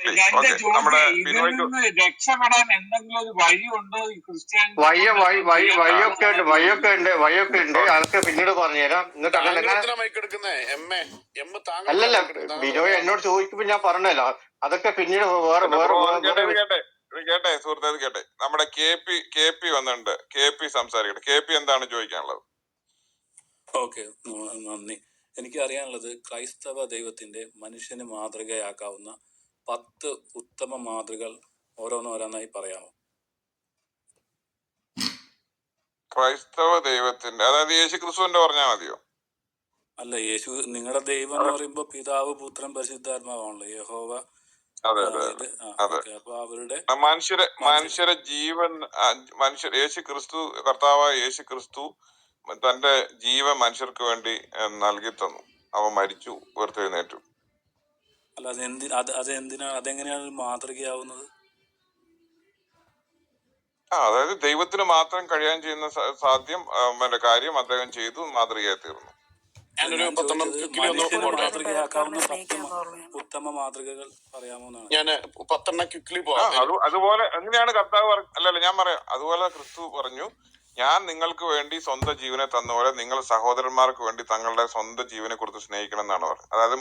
Please. എന്റെ okay, നമ്മുടെ ചോദ്യം, ഇതിൽ ബിനോയ്ക്ക് നിന്ന് രക്ഷപ്പെടാൻ എന്തെങ്കിലും ഒരു വഴിയുണ്ടോ ഈ ക്രിസ്ത്യാനിറ്റി വഴിയൊക്കെ ഉണ്ട്. അതൊക്കെ പിന്നീട് പറഞ്ഞുതരാം. എന്നിട്ട് അല്ലല്ല, ബിനോയ് എന്നോട് ചോദിക്കുമ്പോ ഞാൻ പറഞ്ഞല്ലോ, അതൊക്കെ പിന്നീട് കേട്ടെ സുഹൃത്തെ, കേട്ടെ. നമ്മുടെ കെ പി വന്നിട്ടുണ്ട്. കെ പി സംസാരിക്കട്ടെ. കെ പി എന്താണ് ചോദിക്കാനുള്ളത്? ഓക്കെ, നന്ദി. എനിക്ക് അറിയാനുള്ളത്, ക്രൈസ്തവ ദൈവത്തിന്റെ മനുഷ്യന് മാതൃകയാക്കാവുന്ന 10 ഉത്തമ മാതൃകൾ ഓരോന്നോരോന്നായി പറയാമോ? ക്രൈസ്തവ ദൈവത്തിന്റെ, അതായത് യേശു ക്രിസ്തുവിന്റെ പറഞ്ഞാൽ മതിയോ? അല്ല, യേശു നിങ്ങളുടെ ദൈവം എന്ന് പറയുമ്പോ പിതാവ്, പുത്രൻ, പരിശുദ്ധാത്മാവാണല്ലോ. യഹോവ. അതെ. അപ്പൊ അവരുടെ മനുഷ്യരെ ജീവൻ, യേശു ക്രിസ്തു, കർത്താവായ യേശു ക്രിസ്തു തന്റെ ജീവൻ മനുഷ്യർക്ക് വേണ്ടി നൽകി തന്നു. അവൻ മരിച്ചു, ഉയർത്തെഴുന്നേറ്റു. അല്ല, അതെങ്ങനെയാണ് മാതൃകയാവുന്നത്? അതായത് ദൈവത്തിന് മാത്രം കഴിയാൻ ചെയ്യുന്ന സാധ്യം കാര്യം അദ്ദേഹം ചെയ്തു, മാതൃകയായി തീർന്നു. ഉത്തമ മാതൃകകൾ പറയാമോ? അതുപോലെ എങ്ങനെയാണ് കർത്താവ് അല്ലല്ല, ഞാൻ പറയാം. അതുപോലെ ക്രിസ്തു പറഞ്ഞു, ഞാൻ നിങ്ങൾക്ക് വേണ്ടി സ്വന്തം ജീവനെ തന്ന പോലെ നിങ്ങൾ സഹോദരന്മാർക്ക് വേണ്ടി തങ്ങളുടെ സ്വന്തം ജീവനെ കൊടുത്ത് സ്നേഹിക്കണം എന്നാണ് പറഞ്ഞത്. അതായത്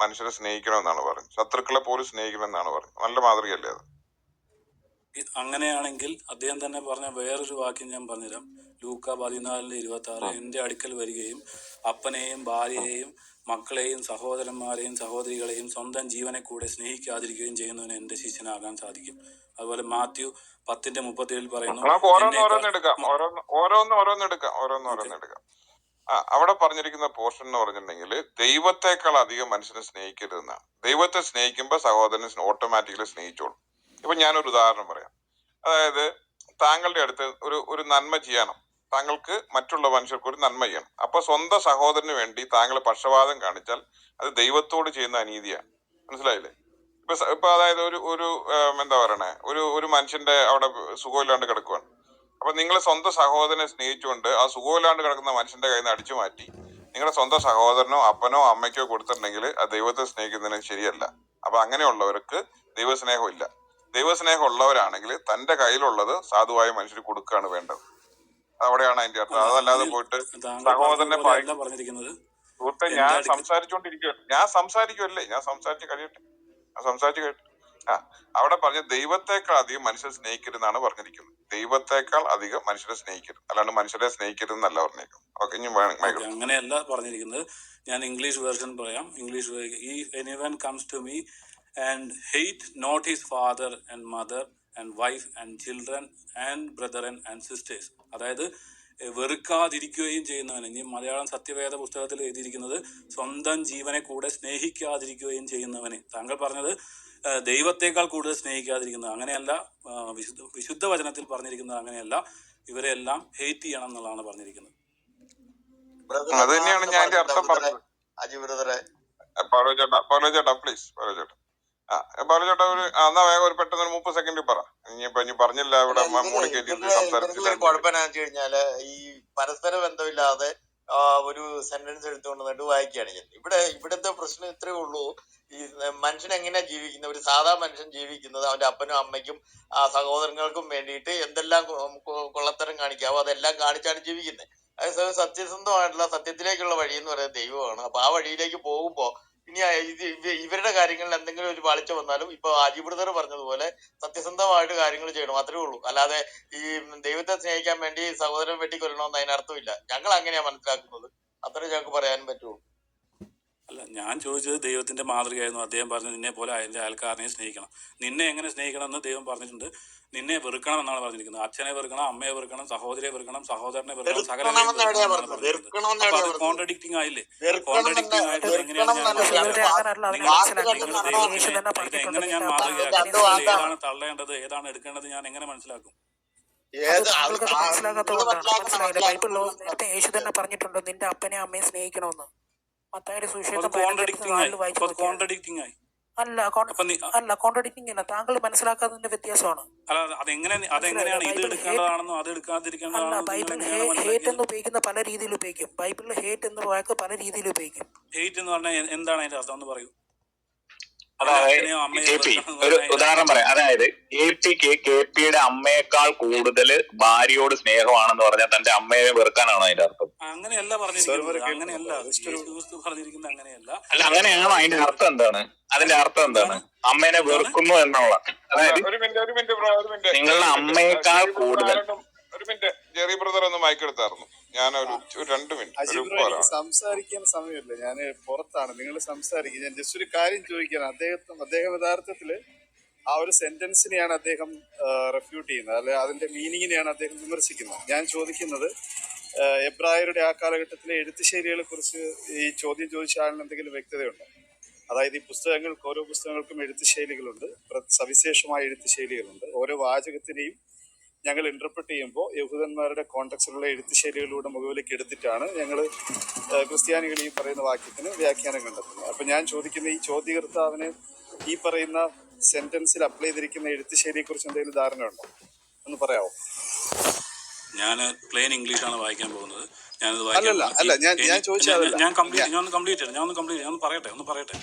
മനുഷ്യരെ സ്നേഹിക്കണം എന്നാണ് പറഞ്ഞത്. ശത്രുക്കളെ പോലും സ്നേഹിക്കണം എന്നാണ് പറഞ്ഞത്. നല്ല മാതൃകയല്ലേ അത്? അങ്ങനെയാണെങ്കിൽ അദ്ദേഹം തന്നെ പറഞ്ഞ വേറൊരു വാക്യം ഞാൻ പറഞ്ഞുതരാം. ലൂക്ക 14:26, എന്റെ അടുക്കൽ വരികയും അപ്പനെയും ഭാര്യയെയും മക്കളെയും സഹോദരന്മാരെയും സഹോദരികളെയും സ്വന്തം ജീവനെ കൂടെ സ്നേഹിക്കാതിരിക്കുകയും ചെയ്യുന്നവന് എന്റെ ശിഷ്യനാകാൻ സാധിക്കും. അതുപോലെ മാത്യു 10:37 പറയുന്നു. ഓരോന്നെടുക്കാം. അവിടെ പറഞ്ഞിരിക്കുന്ന പോർഷൻ എന്ന് പറഞ്ഞിട്ടുണ്ടെങ്കിൽ, ദൈവത്തെക്കാൾ അധികം മനുഷ്യനെ സ്നേഹിക്കരുതെന്നാണ്. ദൈവത്തെ സ്നേഹിക്കുമ്പോൾ സഹോദരനെ ഓട്ടോമാറ്റിക്കലി സ്നേഹിച്ചോളും. ഇപ്പൊ ഞാനൊരു ഉദാഹരണം പറയാം. അതായത് താങ്കളുടെ അടുത്ത് ഒരു നന്മ ചെയ്യണം. താങ്കൾക്ക് മറ്റുള്ള മനുഷ്യർക്ക് ഒരു നന്മ ചെയ്യണം. അപ്പൊ സ്വന്തം സഹോദരന് വേണ്ടി താങ്കൾ പക്ഷപാതം കാണിച്ചാൽ അത് ദൈവത്തോട് ചെയ്യുന്ന അനീതിയാണ്. മനസ്സിലായില്ലേ? ഇപ്പൊ അതായത് ഒരു എന്താ പറയണേ, ഒരു മനുഷ്യന്റെ അവിടെ സുഖമില്ലാണ്ട് കിടക്കുവാണ്. അപ്പൊ നിങ്ങൾ സ്വന്തം സഹോദരനെ സ്നേഹിച്ചുകൊണ്ട് ആ സുഖമില്ലാണ്ട് കിടക്കുന്ന മനുഷ്യന്റെ കയ്യിൽ നിന്ന് അടിച്ചു മാറ്റി നിങ്ങളുടെ സ്വന്തം സഹോദരനോ അപ്പനോ അമ്മയ്ക്കോ കൊടുത്തിട്ടുണ്ടെങ്കിൽ അത് ദൈവത്തെ സ്നേഹിക്കുന്നതിന് ശരിയല്ല. അപ്പൊ അങ്ങനെയുള്ളവർക്ക് ദൈവസ്നേഹം ഇല്ല. ദൈവസ്നേഹം ഉള്ളവരാണെങ്കിൽ തന്റെ കയ്യിലുള്ളത് സാധുവായ മനുഷ്യർ കൊടുക്കുകയാണ് വേണ്ടത്. അവിടെയാണ് അതിന്റെ അർത്ഥം. അതല്ലാതെ പോയിട്ട് സഹോദരനെ പറഞ്ഞിരിക്കുന്നത്. സുഹൃത്തെ, ഞാൻ സംസാരിച്ചോണ്ടിരിക്കുകയാണ്. ഞാൻ സംസാരിച്ച് കഴിയട്ടെ. അവിടെ പറഞ്ഞ ദൈവത്തെക്കാൾ അധികം മനുഷ്യരെ സ്നേഹിക്കരുതെന്നാണ് പറഞ്ഞിരിക്കുന്നത്. ദൈവത്തെക്കാൾ അധികം മനുഷ്യരെ സ്നേഹിക്കരുത്, അല്ലാണ്ട് മനുഷ്യരെ സ്നേഹിക്കരുതെന്നല്ല പറഞ്ഞിരിക്കുന്നത്. ഓക്കെ, അങ്ങനെയല്ല പറഞ്ഞിരിക്കുന്നത്. ഞാൻ ഇംഗ്ലീഷ് വേർഷൻ പറയാം. If anyone comes to me and hate not his father and mother and wife and children and brethren and sisters, അതായത് വെറുക്കാതിരിക്കുകയും ചെയ്യുന്നവന്, ഇനി മലയാളം സത്യവേദ പുസ്തകത്തിൽ എഴുതിയിരിക്കുന്നത് സ്വന്തം ജീവനെ കൂടെ സ്നേഹിക്കാതിരിക്കുകയും ചെയ്യുന്നവന്. താങ്കൾ പറഞ്ഞത് ദൈവത്തെക്കാൾ കൂടുതൽ സ്നേഹിക്കാതിരിക്കുന്നത്. അങ്ങനെയല്ല, വിശുദ്ധ വചനത്തിൽ പറഞ്ഞിരിക്കുന്നത് അങ്ങനെയല്ല. ഇവരെല്ലാം ഹേറ്റ് ചെയ്യണം എന്നുള്ളതാണ് പറഞ്ഞിരിക്കുന്നത്. അത് തന്നെയാണ് ഞാൻ അർത്ഥം പറഞ്ഞത്. ബാലുചേട്ടാ എന്നാ വേഗം ഒരു പെട്ടെന്ന് 30 സെക്കൻഡിൽ പറ. ഇനി പറഞ്ഞില്ല ഇവിടെ കുഴപ്പമെന്നു വെച്ച് കഴിഞ്ഞാല്, ഈ പരസ്പര ബന്ധമില്ലാതെ ഒരു സെന്റൻസ് എടുത്തുകൊണ്ട് നട്ടു വായിക്കുകയാണ് ഞാൻ. ഇവിടുത്തെ പ്രശ്നം ഇത്രയേ ഉള്ളൂ. ഈ മനുഷ്യൻ എങ്ങനെയാ ജീവിക്കുന്നത്? ഒരു സാധാ മനുഷ്യൻ ജീവിക്കുന്നത് അവന്റെ അപ്പനും അമ്മയ്ക്കും സഹോദരങ്ങൾക്കും വേണ്ടിയിട്ട് എന്തെല്ലാം കൊള്ളത്തരം കാണിക്കാവോ അതെല്ലാം കാണിച്ചാണ് ജീവിക്കുന്നത്. അതേസമയം സത്യസന്ധമായിട്ടുള്ള സത്യത്തിലേക്കുള്ള വഴി എന്ന് പറയുന്നത് ദൈവമാണ്. അപ്പൊ ആ വഴിയിലേക്ക് പോകുമ്പോ ഇനി ഇവരുടെ കാര്യങ്ങളിൽ എന്തെങ്കിലും ഒരു പാളിച്ച വന്നാലും ഇപ്പൊ ആജി ബ്രദർ പറഞ്ഞതുപോലെ സത്യസന്ധമായിട്ട് കാര്യങ്ങൾ ചെയ്യണം, അത്രേ ഉള്ളൂ. അല്ലാതെ ഈ ദൈവത്തെ സ്നേഹിക്കാൻ വേണ്ടി സഹോദരൻ വെട്ടിക്കൊല്ലണമെന്ന് അതിനർത്ഥമില്ല. ഞങ്ങൾ അങ്ങനെയാ മനസ്സിലാക്കുന്നത്. അത്രേ ഞങ്ങൾക്ക് പറയാൻ പറ്റുള്ളൂ. അല്ല, ഞാൻ ചോദിച്ചത് ദൈവത്തിന്റെ മാതൃകയായിരുന്നു. അദ്ദേഹം പറഞ്ഞു നിന്നെ പോലെ അതിന്റെ അയൽക്കാരനെ സ്നേഹിക്കണം. നിന്നെ എങ്ങനെ സ്നേഹിക്കണം എന്ന് ദൈവം പറഞ്ഞിട്ടുണ്ട്. നിന്നെ വെറുക്കണം എന്നാണ് പറഞ്ഞിരിക്കുന്നത്. അച്ഛനെ വെറുക്കണം, അമ്മയെ വെറുക്കണം, സഹോദരിയെ വെറുക്കണം, സഹോദരനെ വെറുക്കണം, സകല കോൺട്രഡിക്റ്റിംഗ് ആയില്ലേ? കോൺട്രഡിക്റ്റിംഗ് ആയിട്ട് എങ്ങനെയാണ് ഞാൻ മാതൃകയാക്കുന്നത്? ഏതാണ് തള്ളേണ്ടത്, ഏതാണ് എടുക്കേണ്ടത് ഞാൻ എങ്ങനെ മനസ്സിലാക്കും? യേശു തന്നെ പറഞ്ഞിട്ടുണ്ട് നിന്റെ അപ്പനെ അമ്മയെ സ്നേഹിക്കണമെന്ന്. അല്ല, കോൺട്രഡിക്റ്റിംഗ് അല്ല. താങ്കൾ മനസ്സിലാക്കാത്തതിന്റെ വ്യത്യാസമാണ്. ബൈബിൾ ഹേറ്റ് എന്ന് ഉപയോഗിക്കുന്ന പല രീതിയിൽ ഉപയോഗിക്കും. ബൈബിളിൽ ഹേറ്റ് എന്ന വാക്ക് പല രീതിയിൽ ഉപയോഗിക്കും. ഹേറ്റ് എന്ന് പറഞ്ഞാൽ എന്താണ് അതിന്റെ അർത്ഥം എന്ന് പറയൂ. അതായത് അച്ഛനെയോ അമ്മയോ കെ പി വെറുക്കണം എന്ന് ഒരു പറഞ്ഞാൽ ഉദാഹരണം പറയാം. അതായത് കെ പിയുടെ അമ്മയെക്കാൾ കൂടുതൽ ഭാര്യയോട് സ്നേഹമാണെന്ന് പറഞ്ഞാൽ തന്റെ അമ്മയെ വെറുക്കാനാണോ അതിന്റെ അർത്ഥം? അങ്ങനെയല്ല പറഞ്ഞിരിക്കുന്നത്, അങ്ങനെയല്ല യേശുക്രിസ്തു പറഞ്ഞിരിക്കുന്നത് അങ്ങനെയല്ല. അല്ല, അങ്ങനെയാണോ? അതിന്റെ അർത്ഥം എന്താണ്? അതിന്റെ അർത്ഥം എന്താണ്? അമ്മേനെ വെറുക്കുന്നു എന്നുള്ള, അതായത് ഒരു മിനിറ്റ് നിങ്ങളുടെ അമ്മയെക്കാൾ കൂടുതൽ. ഒരു മിനിറ്റ് ജെറി ബ്രദർ ഒന്ന് മയക്കെടുത്തായിരുന്നു. ഞാൻ ഒരു 2 മിനിറ്റ് എനിക്ക് സംസാരിക്കാൻ സമയമില്ല, ഞാൻ പുറത്താണ്. നിങ്ങൾ സംസാരിക്കുക. ഞാൻ ജസ്റ്റ് ഒരു കാര്യം ചോദിക്കുകയാണ്. അദ്ദേഹം യഥാർത്ഥത്തില് ആ ഒരു സെന്റൻസിനെയാണ് അദ്ദേഹം റെഫ്യൂട്ട് ചെയ്യുന്നത്, അല്ലെ അതിന്റെ മീനിങ്ങിനെയാണ് അദ്ദേഹം വിമർശിക്കുന്നത്. ഞാൻ ചോദിക്കുന്നത് എബ്രായരുടെ ആ കാലഘട്ടത്തിലെ എഴുത്തുശൈലികളെ കുറിച്ച് ഈ ചോദ്യം ചോദിച്ച ആളിന് എന്തെങ്കിലും വ്യക്തതയുണ്ടോ? അതായത് ഈ പുസ്തകങ്ങൾക്ക്, ഓരോ പുസ്തകങ്ങൾക്കും എഴുത്തുശൈലികളുണ്ട്, സവിശേഷമായ എഴുത്തുശൈലികളുണ്ട്. ഓരോ വാചകത്തിനെയും ഞങ്ങൾ ഇന്റർപ്രറ്റ് ചെയ്യുമ്പോൾ യഹൂദന്മാരുടെ കോണ്ടക്സിലുള്ള എഴുത്തുശൈലികളിലൂടെ മുകളിലേക്ക് എടുത്തിട്ടാണ് ഞങ്ങൾ ക്രിസ്ത്യാനികൾ ഈ പറയുന്ന വാക്യത്തിന് വ്യാഖ്യാനം കണ്ടെത്തുന്നത്. അപ്പൊ ഞാൻ ചോദിക്കുന്ന ഈ ചോദ്യകർത്താവിന് ഈ പറയുന്ന സെന്റൻസിൽ അപ്ലൈ ചെയ്തിരിക്കുന്ന എഴുത്തുശൈലിയെ കുറിച്ച് എന്തെങ്കിലും ധാരണ ഉണ്ടോ? ഒന്ന് പറയാമോ? ഞാൻ പ്ലെയിൻ ഇംഗ്ലീഷാണ് വായിക്കാൻ പോകുന്നത്. ഞാനത് അല്ല, ഞാൻ ചോദിച്ചതല്ല. ഞാൻ ഒന്ന് പറയട്ടെ.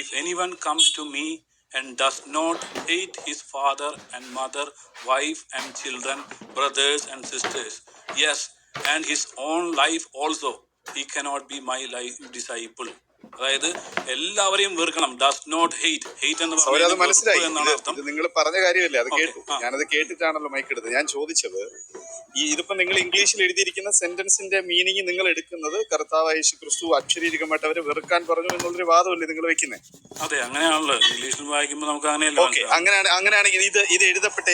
If anyone comes to me and does not hate his father and mother, wife and children, brothers and sisters, yes, and his own life also, he cannot be my disciple. അതായത് എല്ലാവരെയും വെറുക്കണം. ഡസ് നോട്ട് ഹെയ്റ്റ് എന്ന് അത് മനസ്സിലായി. ഇത് നിങ്ങൾ പറഞ്ഞ കാര്യമല്ലേ, അത് കേട്ടു. ഞാനത് കേട്ടിട്ടാണല്ലോ മൈക്കെടുത്തത്. ഞാൻ ചോദിച്ചത് ഇതിപ്പോ നിങ്ങൾ ഇംഗ്ലീഷിൽ എഴുതിയിരിക്കുന്ന സെന്റൻസിന്റെ മീനിങ് നിങ്ങൾ എടുക്കുന്നത് കർത്താവായ യേശുക്രിസ്തു അക്ഷരീരികമായിട്ട് അവരെ വെറുക്കാൻ പറഞ്ഞു എന്നുള്ളൊരു വാദമല്ലേ നിങ്ങൾ വെക്കുന്നത്? അതെ, അങ്ങനെയാണല്ലോ. ഇംഗ്ലീഷിൽ വായിക്കുമ്പോൾ നമുക്ക് അങ്ങനെയല്ല. ഓക്കെ, അങ്ങനെയാണെങ്കിൽ ഇത് എഴുതപ്പെട്ട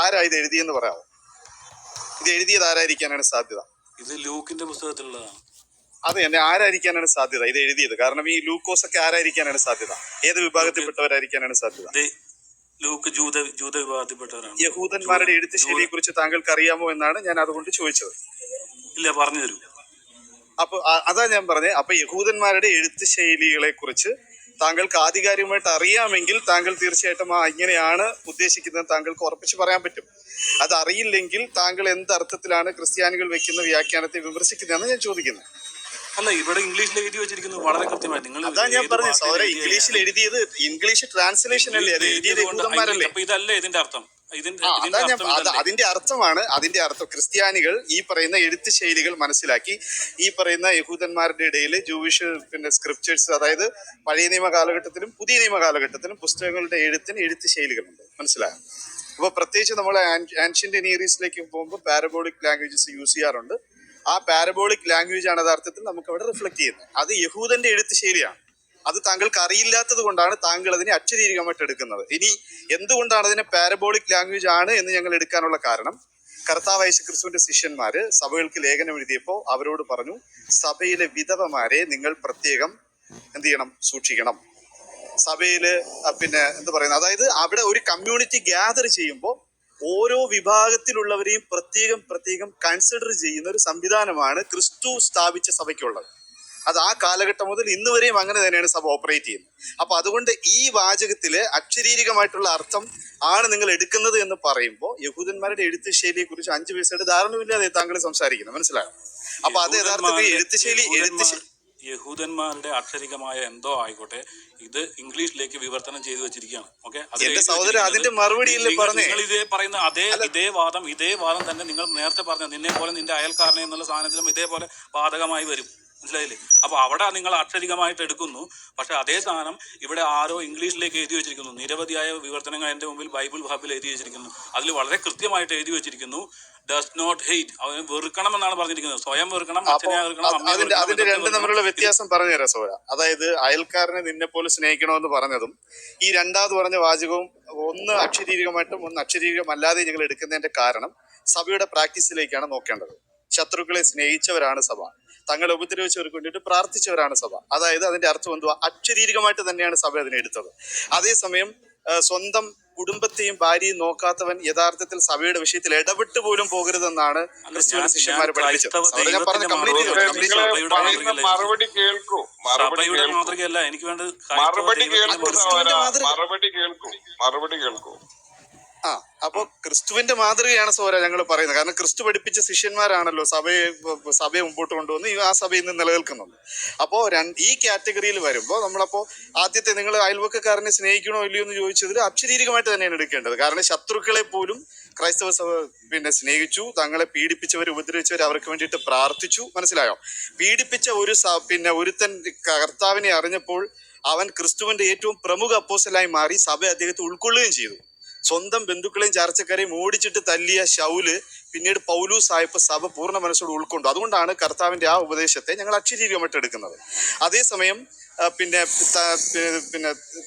ആരാ ഇത് എഴുതിയെന്ന് പറയാമോ? ഇത് എഴുതിയത് ആരായിരിക്കാനാണ് സാധ്യത? ഇത് ലൂക്കിന്റെ പുസ്തകത്തിലുള്ളതാണ്. അത് തന്നെ, ആരായിരിക്കാനാണ് സാധ്യത ഇത് എഴുതിയത്? കാരണം ഈ ലൂക്കോസ് ഒക്കെ ആരായിരിക്കാനാണ് സാധ്യത? ഏത് വിഭാഗത്തിൽപ്പെട്ടവരായിരിക്കാനാണ് സാധ്യത? ലൂക്ക് ജൂത വിഭാഗത്തിൽപ്പെട്ടവരാണ്. യഹൂദന്മാരുടെ എഴുത്തുശൈലിയെ കുറിച്ച് താങ്കൾക്ക് അറിയാമോ എന്നാണ് ഞാൻ അതുകൊണ്ട് ചോദിച്ചത്. ഇല്ല, പറഞ്ഞു തരൂ. അപ്പൊ അതാ ഞാൻ പറഞ്ഞത്. അപ്പൊ യഹൂദന്മാരുടെ എഴുത്തുശൈലികളെ കുറിച്ച് താങ്കൾക്ക് ആധികാരികമായിട്ട് അറിയാമെങ്കിൽ താങ്കൾ തീർച്ചയായിട്ടും ഇങ്ങനെയാണ് ഉദ്ദേശിക്കുന്നത് താങ്കൾക്ക് ഉറപ്പിച്ച് പറയാൻ പറ്റും. അത് അറിയില്ലെങ്കിൽ താങ്കൾ എന്ത് അർത്ഥത്തിലാണ് ക്രിസ്ത്യാനികൾ വെക്കുന്ന വ്യാഖ്യാനത്തെ വിമർശിക്കുന്നതെന്ന് ഞാൻ ചോദിക്കുന്നത്. അല്ല, ഇവിടെ ഇംഗ്ലീഷിൽ എഴുതി വെച്ചിരിക്കുന്നത് വളരെ കൃത്യമായി. നിങ്ങൾ അതാ ഞാൻ പറഞ്ഞത് സൗര, ഇംഗ്ലീഷിൽ എഴുതിയത് ഇംഗ്ലീഷ് ട്രാൻസ്ലേഷൻ അല്ലേ, അത് എഴുതിയത് യഹൂദന്മാരല്ലേ? അപ്പൊ ഇതല്ലേ ഇതിന്റെ അർത്ഥം? അതിന്റെ അർത്ഥം ക്രിസ്ത്യാനികൾ ഈ പറയുന്ന എഴുത്ത് ശൈലികൾ മനസ്സിലാക്കി ഈ പറയുന്ന യഹൂദന്മാരുടെ ഇടയിൽ ജൂവിഷ് സ്ക്രിപ്റ്റേഴ്സ്, അതായത് പഴയ നിയമ കാലഘട്ടത്തിലും പുതിയ നിയമ കാലഘട്ടത്തിലും പുസ്തകങ്ങളുടെ എഴുത്ത് ശൈലികളുണ്ട്. മനസ്സിലായോ? അപ്പൊ പ്രത്യേകിച്ച് നമ്മൾ ആൻഷ്യന്റ് നിയർ ഈസ്റ്റിലേക്ക് പോകുമ്പോൾ പാരബോളിക് ലാംഗ്വേജസ് യൂസ് ചെയ്യാറുണ്ട്. ആ പാരബോളിക് ലാംഗ്വേജ് ആണ് യഥാർത്ഥത്തിൽ നമുക്ക് അവിടെ റിഫ്ലക്ട് ചെയ്യുന്നത്. അത് യഹൂദന്റെ എഴുത്ത് ശൈലിയാണ്. അത് താങ്കൾക്ക് അറിയില്ലാത്തത് കൊണ്ടാണ് താങ്കൾ അതിനെ അക്ഷരീരികമായിട്ട് എടുക്കുന്നത്. ഇനി എന്തുകൊണ്ടാണ് അതിനെ പാരബോളിക് ലാംഗ്വേജ് ആണ് എന്ന് ഞങ്ങൾ എടുക്കാനുള്ള കാരണം, കർത്താവ് യേശുക്രിസ്തുവിന്റെ ശിഷ്യന്മാര് സഭകൾക്ക് ലേഖനം എഴുതിയപ്പോൾ അവരോട് പറഞ്ഞു, സഭയിലെ വിധവമാരെ നിങ്ങൾ പ്രത്യേകം എന്ത് ചെയ്യണം? സൂക്ഷിക്കണം. സഭയില് എന്താ പറയുന്നത്, അതായത് അവിടെ ഒരു കമ്മ്യൂണിറ്റി ഗ്യാദർ ചെയ്യുമ്പോൾ ഓരോ വിഭാഗത്തിലുള്ളവരെയും പ്രത്യേകം കൺസിഡർ ചെയ്യുന്ന ഒരു സംവിധാനമാണ് ക്രിസ്തു സ്ഥാപിച്ച സഭയ്ക്കുള്ളത്. അത് ആ കാലഘട്ടം മുതൽ ഇന്ന് വരെയും അങ്ങനെ തന്നെയാണ് സഭ ഓപ്പറേറ്റ് ചെയ്യുന്നത്. അപ്പൊ അതുകൊണ്ട് ഈ വാചകത്തില് അക്ഷരീരികമായിട്ടുള്ള അർത്ഥം ആണ് നിങ്ങൾ എടുക്കുന്നത് എന്ന് പറയുമ്പോൾ യഹൂദന്മാരുടെ എഴുത്ത് ശൈലിയെ കുറിച്ച് 5 പൈസയുടെ ധാരണമില്ലാതെ താങ്കൾ സംസാരിക്കുന്നത്. മനസ്സിലായോ? അപ്പൊ അത് യഥാർത്ഥത്തിൽ എഴുത്തുശൈലി യഹൂദന്മാരുടെ അക്ഷരികമായ എന്തോ ആയിക്കോട്ടെ, ഇത് ഇംഗ്ലീഷിലേക്ക് വിവർത്തനം ചെയ്തു വെച്ചിരിക്കുകയാണ്. ഓക്കെ, എന്റെ സഹോദരൻ, അതിന്റെ മറുപടി നിങ്ങൾ ഇതേ പറയുന്ന ഇതേ വാദം തന്നെ നിങ്ങൾ നേരത്തെ പറഞ്ഞ നിന്നെ പോലെ നിന്റെ അയൽക്കാരനെ എന്നുള്ള സാധനത്തിലും ഇതേപോലെ ബാധകമായി വരും. മനസ്സിലായില്ലേ? അപ്പൊ അവിടെ നിങ്ങൾ അക്ഷരികമായിട്ട് എടുക്കുന്നു. പക്ഷെ അതേ സാധനം ഇവിടെ ആരോ ഇംഗ്ലീഷിലേക്ക് എഴുതി വെച്ചിരിക്കുന്നു. നിരവധിയായ വിവർത്തനങ്ങൾ എന്റെ മുമ്പിൽ ബൈബിൾ ഹബിൽ എഴുതി വെച്ചിരിക്കുന്നു. അതിൽ വളരെ കൃത്യമായിട്ട് എഴുതി വെച്ചിരിക്കുന്നു, ഡസ് നോട്ട് ഹെയ്റ്റ്, അവന് വെറുക്കണം എന്നാണ് പറഞ്ഞിരിക്കുന്നത്. സ്വയം വെറുക്കണം, അച്ഛനെ വെറുക്കണം. അതിന്റെ രണ്ടും തമ്മിലുള്ള വ്യത്യാസം പറഞ്ഞു തരാം സോര. അതായത് അയൽക്കാരനെ നിന്നെ പോലെ സ്നേഹിക്കണമെന്ന് പറഞ്ഞതും ഈ രണ്ടാമത് പറഞ്ഞ വാചകവും ഒന്ന് അക്ഷരീരികമായിട്ടും ഒന്ന് അക്ഷരീരികമല്ലാതെ ഞങ്ങൾ എടുക്കുന്നതിന്റെ കാരണം സഭയുടെ പ്രാക്ടീസിലേക്കാണ് നോക്കേണ്ടത്. ശത്രുക്കളെ സ്നേഹിച്ചവരാണ് സഭ, തങ്ങളെ ഉപദ്രവിച്ചവർക്ക് വേണ്ടിയിട്ട് പ്രാർത്ഥിച്ചവരാണ് സഭ. അതായത് അതിന്റെ അർത്ഥം എന്തുവാ? അക്ഷരീരികമായിട്ട് തന്നെയാണ് സഭ അതിനെ എടുത്തത്. അതേസമയം സ്വന്തം കുടുംബത്തെയും ഭാര്യയും നോക്കാത്തവൻ യഥാർത്ഥത്തിൽ സഭയുടെ വിഷയത്തിൽ ഇടപെട്ട് പോലും പോകരുതെന്നാണ് ക്രിസ്തുവിന്റെ ശിഷ്യന്മാരെ പഠിപ്പിച്ചത്. മറുപടി കേൾക്കൂ. മാതൃകയല്ല എനിക്ക് വേണ്ടത്. മറുപടി കേൾക്കൂ. ആ അപ്പൊ ക്രിസ്തുവിന്റെ മാതൃകയാണ് സോര ഞങ്ങൾ പറയുന്നത്. കാരണം ക്രിസ്തു പഠിപ്പിച്ച ശിഷ്യന്മാരാണല്ലോ സഭയെ മുമ്പോട്ട് കൊണ്ടുവന്ന് ആ സഭ ഇന്ന് നിലനിൽക്കുന്നുണ്ട്. അപ്പോ ഈ കാറ്റഗറിയിൽ വരുമ്പോൾ നമ്മളപ്പോ ആദ്യത്തെ നിങ്ങൾ അയൽവക്കക്കാരനെ സ്നേഹിക്കണോ ഇല്ലയോ എന്ന് ചോദിച്ചതിൽ അക്ഷരീരികമായിട്ട് തന്നെയാണ് എടുക്കേണ്ടത്. കാരണം ശത്രുക്കളെ പോലും ക്രൈസ്തവ സഭ സ്നേഹിച്ചു, തങ്ങളെ പീഡിപ്പിച്ചവർ ഉപദ്രവിച്ചവർ അവർക്ക് വേണ്ടിയിട്ട് പ്രാർത്ഥിച്ചു. മനസ്സിലായോ? പീഡിപ്പിച്ച ഒരുത്തൻ കർത്താവിനെ അറിഞ്ഞപ്പോൾ അവൻ ക്രിസ്തുവിന്റെ ഏറ്റവും പ്രമുഖ അപ്പോസ്തലനായി മാറി സഭ അദ്ദേഹത്തെ ഉൾക്കൊള്ളുകയും ചെയ്തു. സ്വന്തം ബന്ധുക്കളെയും ചാർച്ചക്കാരെയും ഓടിച്ചിട്ട് തല്ലിയ ശൗല് പിന്നീട് പൗലൂസ് ആയപ്പോൾ സഭ പൂർണ്ണ മനസ്സോട് ഉൾക്കൊണ്ടു. അതുകൊണ്ടാണ് കർത്താവിന്റെ ആ ഉപദേശത്തെ ഞങ്ങൾ അക്ഷരീകമായിട്ട് എടുക്കുന്നത്. അതേസമയം പിന്നെ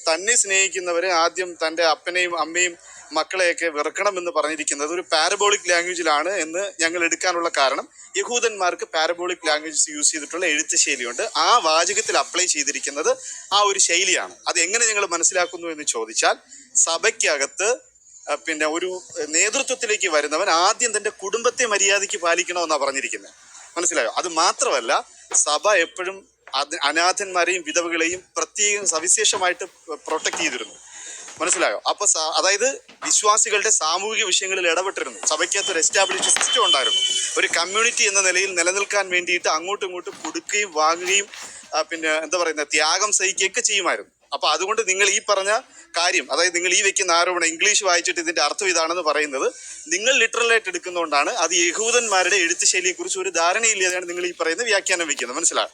തന്നെ സ്നേഹിക്കുന്നവരെ ആദ്യം തൻ്റെ അപ്പനെയും അമ്മയും മക്കളെയൊക്കെ വെറുക്കണമെന്ന് പറഞ്ഞിരിക്കുന്നത് ഒരു പാരബോളിക് ലാംഗ്വേജിലാണ് എന്ന് ഞങ്ങൾ എടുക്കാനുള്ള കാരണം യഹൂദന്മാർക്ക് പാരബോളിക് ലാംഗ്വേജസ് യൂസ് ചെയ്തിട്ടുള്ള എഴുത്ത് ശൈലിയുണ്ട്. ആ വാചകത്തിൽ അപ്ലൈ ചെയ്തിരിക്കുന്നത് ആ ഒരു ശൈലിയാണ്. അത് എങ്ങനെ ഞങ്ങൾ മനസ്സിലാക്കുന്നു എന്ന് ചോദിച്ചാൽ, സഭയ്ക്കകത്ത് ഒരു നേതൃത്വത്തിലേക്ക് വരുന്നവൻ ആദ്യം തൻ്റെ കുടുംബത്തെ മര്യാദയ്ക്ക് പാലിക്കണമെന്നാണ് പറഞ്ഞിരിക്കുന്നത്. മനസ്സിലായോ? അത് മാത്രമല്ല, സഭ എപ്പോഴും അനാഥന്മാരെയും വിധവകളെയും പ്രത്യേകം സവിശേഷമായിട്ട് പ്രൊട്ടക്ട് ചെയ്തിരുന്നു. മനസ്സിലായോ? അപ്പൊ അതായത് വിശ്വാസികളുടെ സാമൂഹിക വിഷയങ്ങളിൽ ഇടപെട്ടിരുന്നു. സഭയ്ക്കകത്ത് ഒരു എസ്റ്റാബ്ലിഷ്ഡ് സിസ്റ്റം ഉണ്ടായിരുന്നു. ഒരു കമ്മ്യൂണിറ്റി എന്ന നിലയിൽ നിലനിൽക്കാൻ വേണ്ടിയിട്ട് അങ്ങോട്ടും ഇങ്ങോട്ടും കൊടുക്കുകയും വാങ്ങുകയും ത്യാഗം സഹിക്കുകയൊക്കെ ചെയ്യുമായിരുന്നു. അപ്പൊ അതുകൊണ്ട് നിങ്ങൾ ഈ പറഞ്ഞ കാര്യം, അതായത് നിങ്ങൾ ഈ വെക്കുന്ന ആരോപണം ഇംഗ്ലീഷ് വായിച്ചിട്ട് ഇതിന്റെ അർത്ഥം ഇതാണെന്ന് പറയുന്നത് നിങ്ങൾ ലിറ്ററലായിട്ട് എടുക്കുന്നതുകൊണ്ടാണ്. അത് യഹൂദന്മാരുടെ എഴുത്ത് ശൈലിയെ കുറിച്ച് ഒരു ധാരണയില്ലാതെയാണ് നിങ്ങൾ ഈ പറയുന്ന വ്യാഖ്യാനം വെക്കുന്നത്. മനസ്സിലായോ?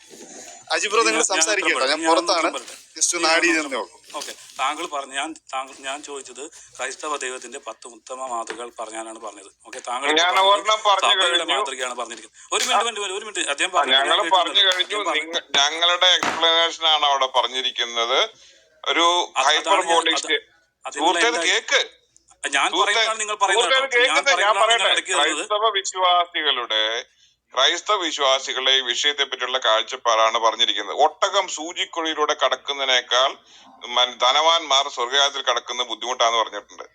അജിബ്രോ, നിങ്ങൾ സംസാരിക്കേണ്ട, ഞാൻ പുറത്താണ്, ജസ്റ്റ് നാടി നിന്നേ ഉള്ളൂ. ഓക്കെ, താങ്കൾ പറഞ്ഞ ഞാൻ ചോദിച്ചത് ക്രൈസ്തവ ദൈവത്തിന്റെ 10 ഉത്തമ മാതൃകകൾ പറഞ്ഞാണ് പറഞ്ഞത്. ഓക്കെ, താങ്കൾ സഭയുടെ മാതൃകയാണ് പറഞ്ഞിരിക്കുന്നത്. ഒരു മിനിറ്റ് അദ്ദേഹം ഞങ്ങളുടെ എക്സ്പ്ലനേഷൻ ആണ് അവിടെ പറഞ്ഞിരിക്കുന്നത്. ഒരു കേക്ക് ഞാൻ ക്രൈസ്തവ വിശ്വാസികളെ ഈ വിഷയത്തെ പറ്റിയുള്ള കാഴ്ചപ്പാടാണ് പറഞ്ഞിരിക്കുന്നത്. ഒട്ടകം സൂചിക്കുഴിയിലൂടെ കടക്കുന്നതിനേക്കാൾ ധനവാന്മാർ സ്വർഗരാജ്യത്തിൽ കടക്കുന്നത് ബുദ്ധിമുട്ടാന്ന് പറഞ്ഞിട്ടുണ്ട്.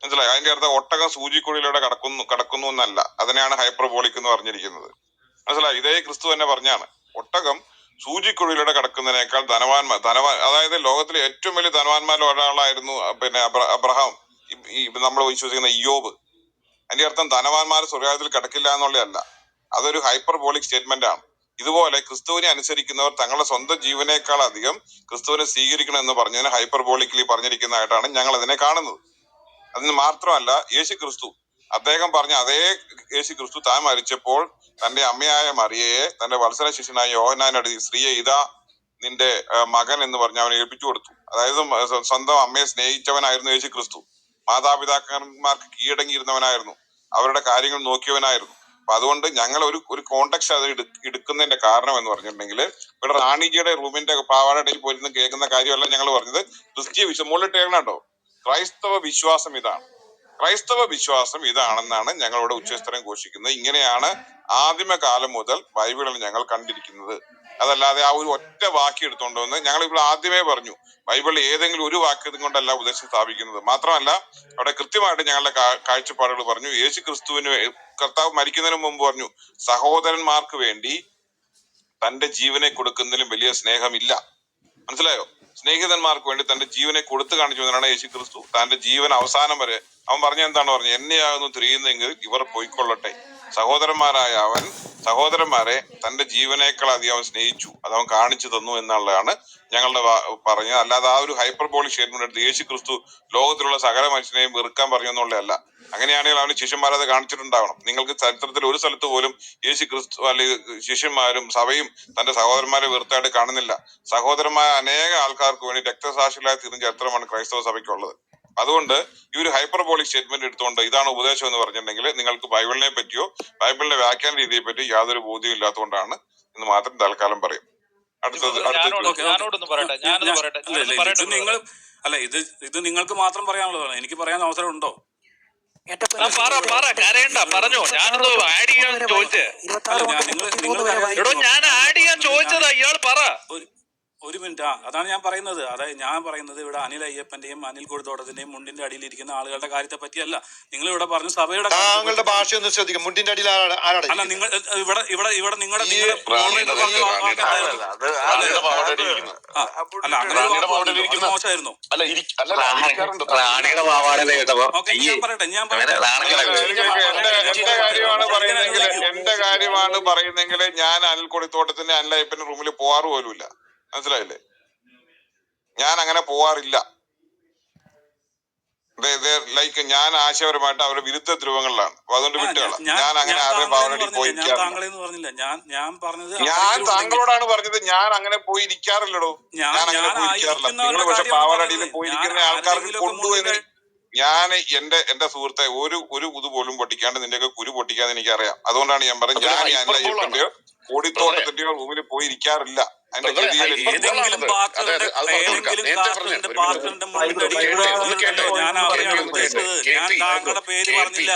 മനസ്സിലായി? അതിന്റെ അർത്ഥം ഒട്ടകം സൂചിക്കുഴിയിലൂടെ കടക്കുന്നു എന്നല്ല. അതിനെയാണ് ഹൈപ്പർബോളിക് എന്ന് പറഞ്ഞിരിക്കുന്നത്. മനസ്സിലായി? ഇതേ ക്രിസ്തു തന്നെ പറഞ്ഞാണ്, ഒട്ടകം സൂചിക്കുഴിയിലൂടെ കടക്കുന്നതിനേക്കാൾ അതായത് ലോകത്തിലെ ഏറ്റവും വലിയ ധനവാന്മാരിൽ ഒരാളായിരുന്നു അബ്രഹാം, നമ്മൾ വിശ്വസിക്കുന്ന ഇയ്യോബ്. അതിന്റെ അർത്ഥം ധനവാന്മാർ സ്വർഗരാജ്യത്തിൽ കടക്കില്ല എന്നുള്ളതല്ല. അതൊരു ഹൈപ്പർബോളിക് സ്റ്റേറ്റ്മെന്റ് ആണ്. ഇതുപോലെ ക്രിസ്തുവിനെ അനുസരിക്കുന്നവർ തങ്ങളുടെ സ്വന്തം ജീവനേക്കാൾ അധികം ക്രിസ്തുവിനെ സ്വീകരിക്കണം എന്ന് പറഞ്ഞതിന് ഹൈപ്പർബോളിക്കലി പറഞ്ഞിരിക്കുന്നതായിട്ടാണ് ഞങ്ങൾ അതിനെ കാണുന്നത്. അതിന് മാത്രമല്ല, യേശു ക്രിസ്തു അദ്ദേഹം പറഞ്ഞ അതേ യേശു ക്രിസ്തു താൻ മരിച്ചപ്പോൾ തന്റെ അമ്മയായ മറിയയെ തന്റെ വത്സല ശിഷ്യനായ യോഹന്നാനോട്, സ്ത്രീയെ ഇതാ നിന്റെ മകൻ എന്ന് പറഞ്ഞ് അവനെ ഏൽപ്പിച്ചു കൊടുത്തു. അതായത് സ്വന്തം അമ്മയെ സ്നേഹിച്ചവനായിരുന്നു യേശു ക്രിസ്തു. മാതാപിതാക്കന്മാർക്ക് കീഴടങ്ങിയിരുന്നവനായിരുന്നു, അവരുടെ കാര്യങ്ങൾ നോക്കിയവനായിരുന്നു. അപ്പൊ അതുകൊണ്ട് ഞങ്ങൾ ഒരു കോണ്ടക്സ്റ്റ് അത് എടുക്കുന്നതിന്റെ കാരണം എന്ന് പറഞ്ഞിട്ടുണ്ടെങ്കിൽ, ഇവിടെ റാണിജിയുടെ റൂമിന്റെ പാവാടയിൽ പോയിരുന്ന് കേൾക്കുന്ന കാര്യമല്ല ഞങ്ങൾ പറഞ്ഞത്. ക്രിസ്തീയ മുകളിട്ടേക്കണോ, ക്രൈസ്തവ വിശ്വാസം ഇതാണ്, ക്രൈസ്തവ വിശ്വാസം ഇതാണെന്നാണ് ഞങ്ങളിവിടെ ഉച്ചസ്ഥരം ഘോഷിക്കുന്നത്. ഇങ്ങനെയാണ് ആദിമകാലം മുതൽ ബൈബിളിൽ ഞങ്ങൾ കണ്ടിരിക്കുന്നത്. അതല്ലാതെ ആ ഒരു ഒറ്റ വാക്യം എടുത്തുകൊണ്ടുവന്ന് ഞങ്ങൾ ഇവിടെ ആദ്യമേ പറഞ്ഞു, ബൈബിളിൽ ഏതെങ്കിലും ഒരു വാക്യം കൊണ്ടല്ല ഉപദേശം സ്ഥാപിക്കുന്നത്. മാത്രമല്ല, അവിടെ കൃത്യമായിട്ട് ഞങ്ങളുടെ കാഴ്ചപ്പാടുകൾ പറഞ്ഞു. യേശു ക്രിസ്തുവിന് കർത്താവ് മരിക്കുന്നതിന് മുമ്പ് പറഞ്ഞു, സഹോദരന്മാർക്ക് വേണ്ടി തന്റെ ജീവനെ കൊടുക്കുന്നതിലും വലിയ സ്നേഹമില്ല. മനസ്സിലായോ? സ്നേഹിതന്മാർക്ക് വേണ്ടി തന്റെ ജീവനെ കൊടുത്തു കാണിച്ചവനാണ് യേശു ക്രിസ്തു. തന്റെ ജീവൻ അവസാനം വരെ അവൻ പറഞ്ഞ എന്താണ് പറഞ്ഞത്? എന്നെയാകുന്നു തിരിയുന്നെങ്കിൽ ഇവർ പോയിക്കൊള്ളട്ടെ. സഹോദരന്മാരായ അവൻ സഹോദരന്മാരെ തന്റെ ജീവനേക്കാൾ അധികം അവൻ സ്നേഹിച്ചു, അത് അവൻ കാണിച്ചു തന്നു എന്നുള്ളതാണ് ഞങ്ങളുടെ പറഞ്ഞത്. അല്ലാതെ ആ ഒരു ഹൈപ്പർബോളിക് സ്റ്റേറ്റ്മെന്റ് എടുത്ത് യേശു ക്രിസ്തു ലോകത്തിലുള്ള സകല മനുഷ്യനെയും വെറുക്കാൻ പറഞ്ഞു എന്നുള്ളതല്ല. അങ്ങനെയാണെങ്കിൽ അവന് ശിഷ്യന്മാരത് കാണിച്ചിട്ടുണ്ടാവണം. നിങ്ങൾക്ക് ചരിത്രത്തിൽ ഒരു സ്ഥലത്ത് പോലും യേശു ക്രിസ്തു അല്ലെങ്കിൽ ശിഷ്യന്മാരും സഭയും തന്റെ സഹോദരന്മാരെ വെറുത്തായിട്ട് കാണുന്നില്ല. സഹോദരന്മാരെ അനേക ആൾക്കാർക്ക് വേണ്ടി രക്തസാക്ഷികളായി തീർന്ന ചരിത്രമാണ് ക്രൈസ്തവ സഭയ്ക്കുള്ളത്. അതുകൊണ്ട് ഈ ഒരു ഹൈപ്പർബോളിക് സ്റ്റേറ്റ്മെന്റ് എടുത്തുകൊണ്ട് ഇതാണ് ഉപദേശം എന്ന് പറഞ്ഞിട്ടുണ്ടെങ്കിൽ നിങ്ങൾക്ക് ബൈബിളിനെ പറ്റിയോ ബൈബിളിന്റെ വ്യാഖ്യാന രീതിയെ പറ്റി യാതൊരു ബോധ്യവും ഇല്ലാത്തതുകൊണ്ടാണ് എന്ന് മാത്രം തൽക്കാലം പറയും. ഇത് നിങ്ങൾക്ക് മാത്രം പറയാനുള്ളതാണ്, എനിക്ക് പറയാൻ അവസരം ഉണ്ടോ? പറഞ്ഞോ, ഞാനത് ആഡ് ചെയ്യാൻ ചോദിച്ചതാ, ഇയാൾ പറ. ഒരു മിനിറ്റ്. അതാണ് ഞാൻ പറയുന്നത്. അതായത് ഞാൻ പറയുന്നത് ഇവിടെ അനിൽ അയ്യപ്പന്റെയും അനിൽ കൊടുത്തോട്ടത്തിന്റെയും മുണ്ടിന്റെ അടിയിലിരിക്കുന്ന ആളുകളുടെ കാര്യത്തെ പറ്റിയല്ല. നിങ്ങൾ ഇവിടെ പറഞ്ഞു സഭയുടെ താങ്കളുടെ ഭാഷയൊന്ന് ശ്രദ്ധിക്കും. മുണ്ടിന്റെ അടിയിൽ ആരാണ്? അല്ല, നിങ്ങൾ ഇവിടെ ഇവിടെ ഇവിടെ നിങ്ങളുടെ റാണിയുടെ മോശമായിരുന്നു. റാണിയുടെ പാവാട കേട്ടപ്പോ ഞാൻ പറയട്ടെ എന്റെ കാര്യമാണ് പറയുന്നെങ്കിൽ ഞാൻ അനിൽ കൊടിത്തോട്ടത്തിന്റെ അനിൽ അയ്യപ്പന്റെ റൂമിൽ പോവാറ് പോലുമില്ല. മനസ്സിലായില്ലേ? ഞാൻ അങ്ങനെ പോവാറില്ല. ലൈക്ക് ഞാൻ ആശയപരമായിട്ട് അവരുടെ വിരുദ്ധ ധ്രുവങ്ങളിലാണ്. അപ്പൊ അതുകൊണ്ട് വിട്ടുകളാം. ഞാൻ അങ്ങനെ ആരുടെയും പാവനടി പോയിരിക്കാറില്ല. ഞാൻ താങ്കളോടാണ് പറഞ്ഞത്. ഞാൻ അങ്ങനെ പോയി ഇരിക്കാറില്ലടോ. ഞാൻ അങ്ങനെ പോയിരിക്കാറില്ല. നിങ്ങൾ പക്ഷെ പാവനടിയിൽ പോയിരിക്കുന്ന ആൾക്കാർക്ക് കൊണ്ടുപോയി ഞാൻ എന്റെ സുഹൃത്തെ ഒരു ഇത് പോലും പൊട്ടിക്കാണ്ട് നിന്റെയൊക്കെ കുരു പൊട്ടിക്കാന്ന് എനിക്കറിയാം. അതുകൊണ്ടാണ് ഞാൻ പറഞ്ഞത് ഞാൻ അനിൽ അയ്യപ്പന്റെയോ കോടിത്തോട്ടത്തിന്റെയോ റൂമിൽ പോയി ഇരിക്കാറില്ല. അതിന്റെ ഏതെങ്കിലും ഞാൻ താങ്കളുടെ പേര് പറഞ്ഞില്ല.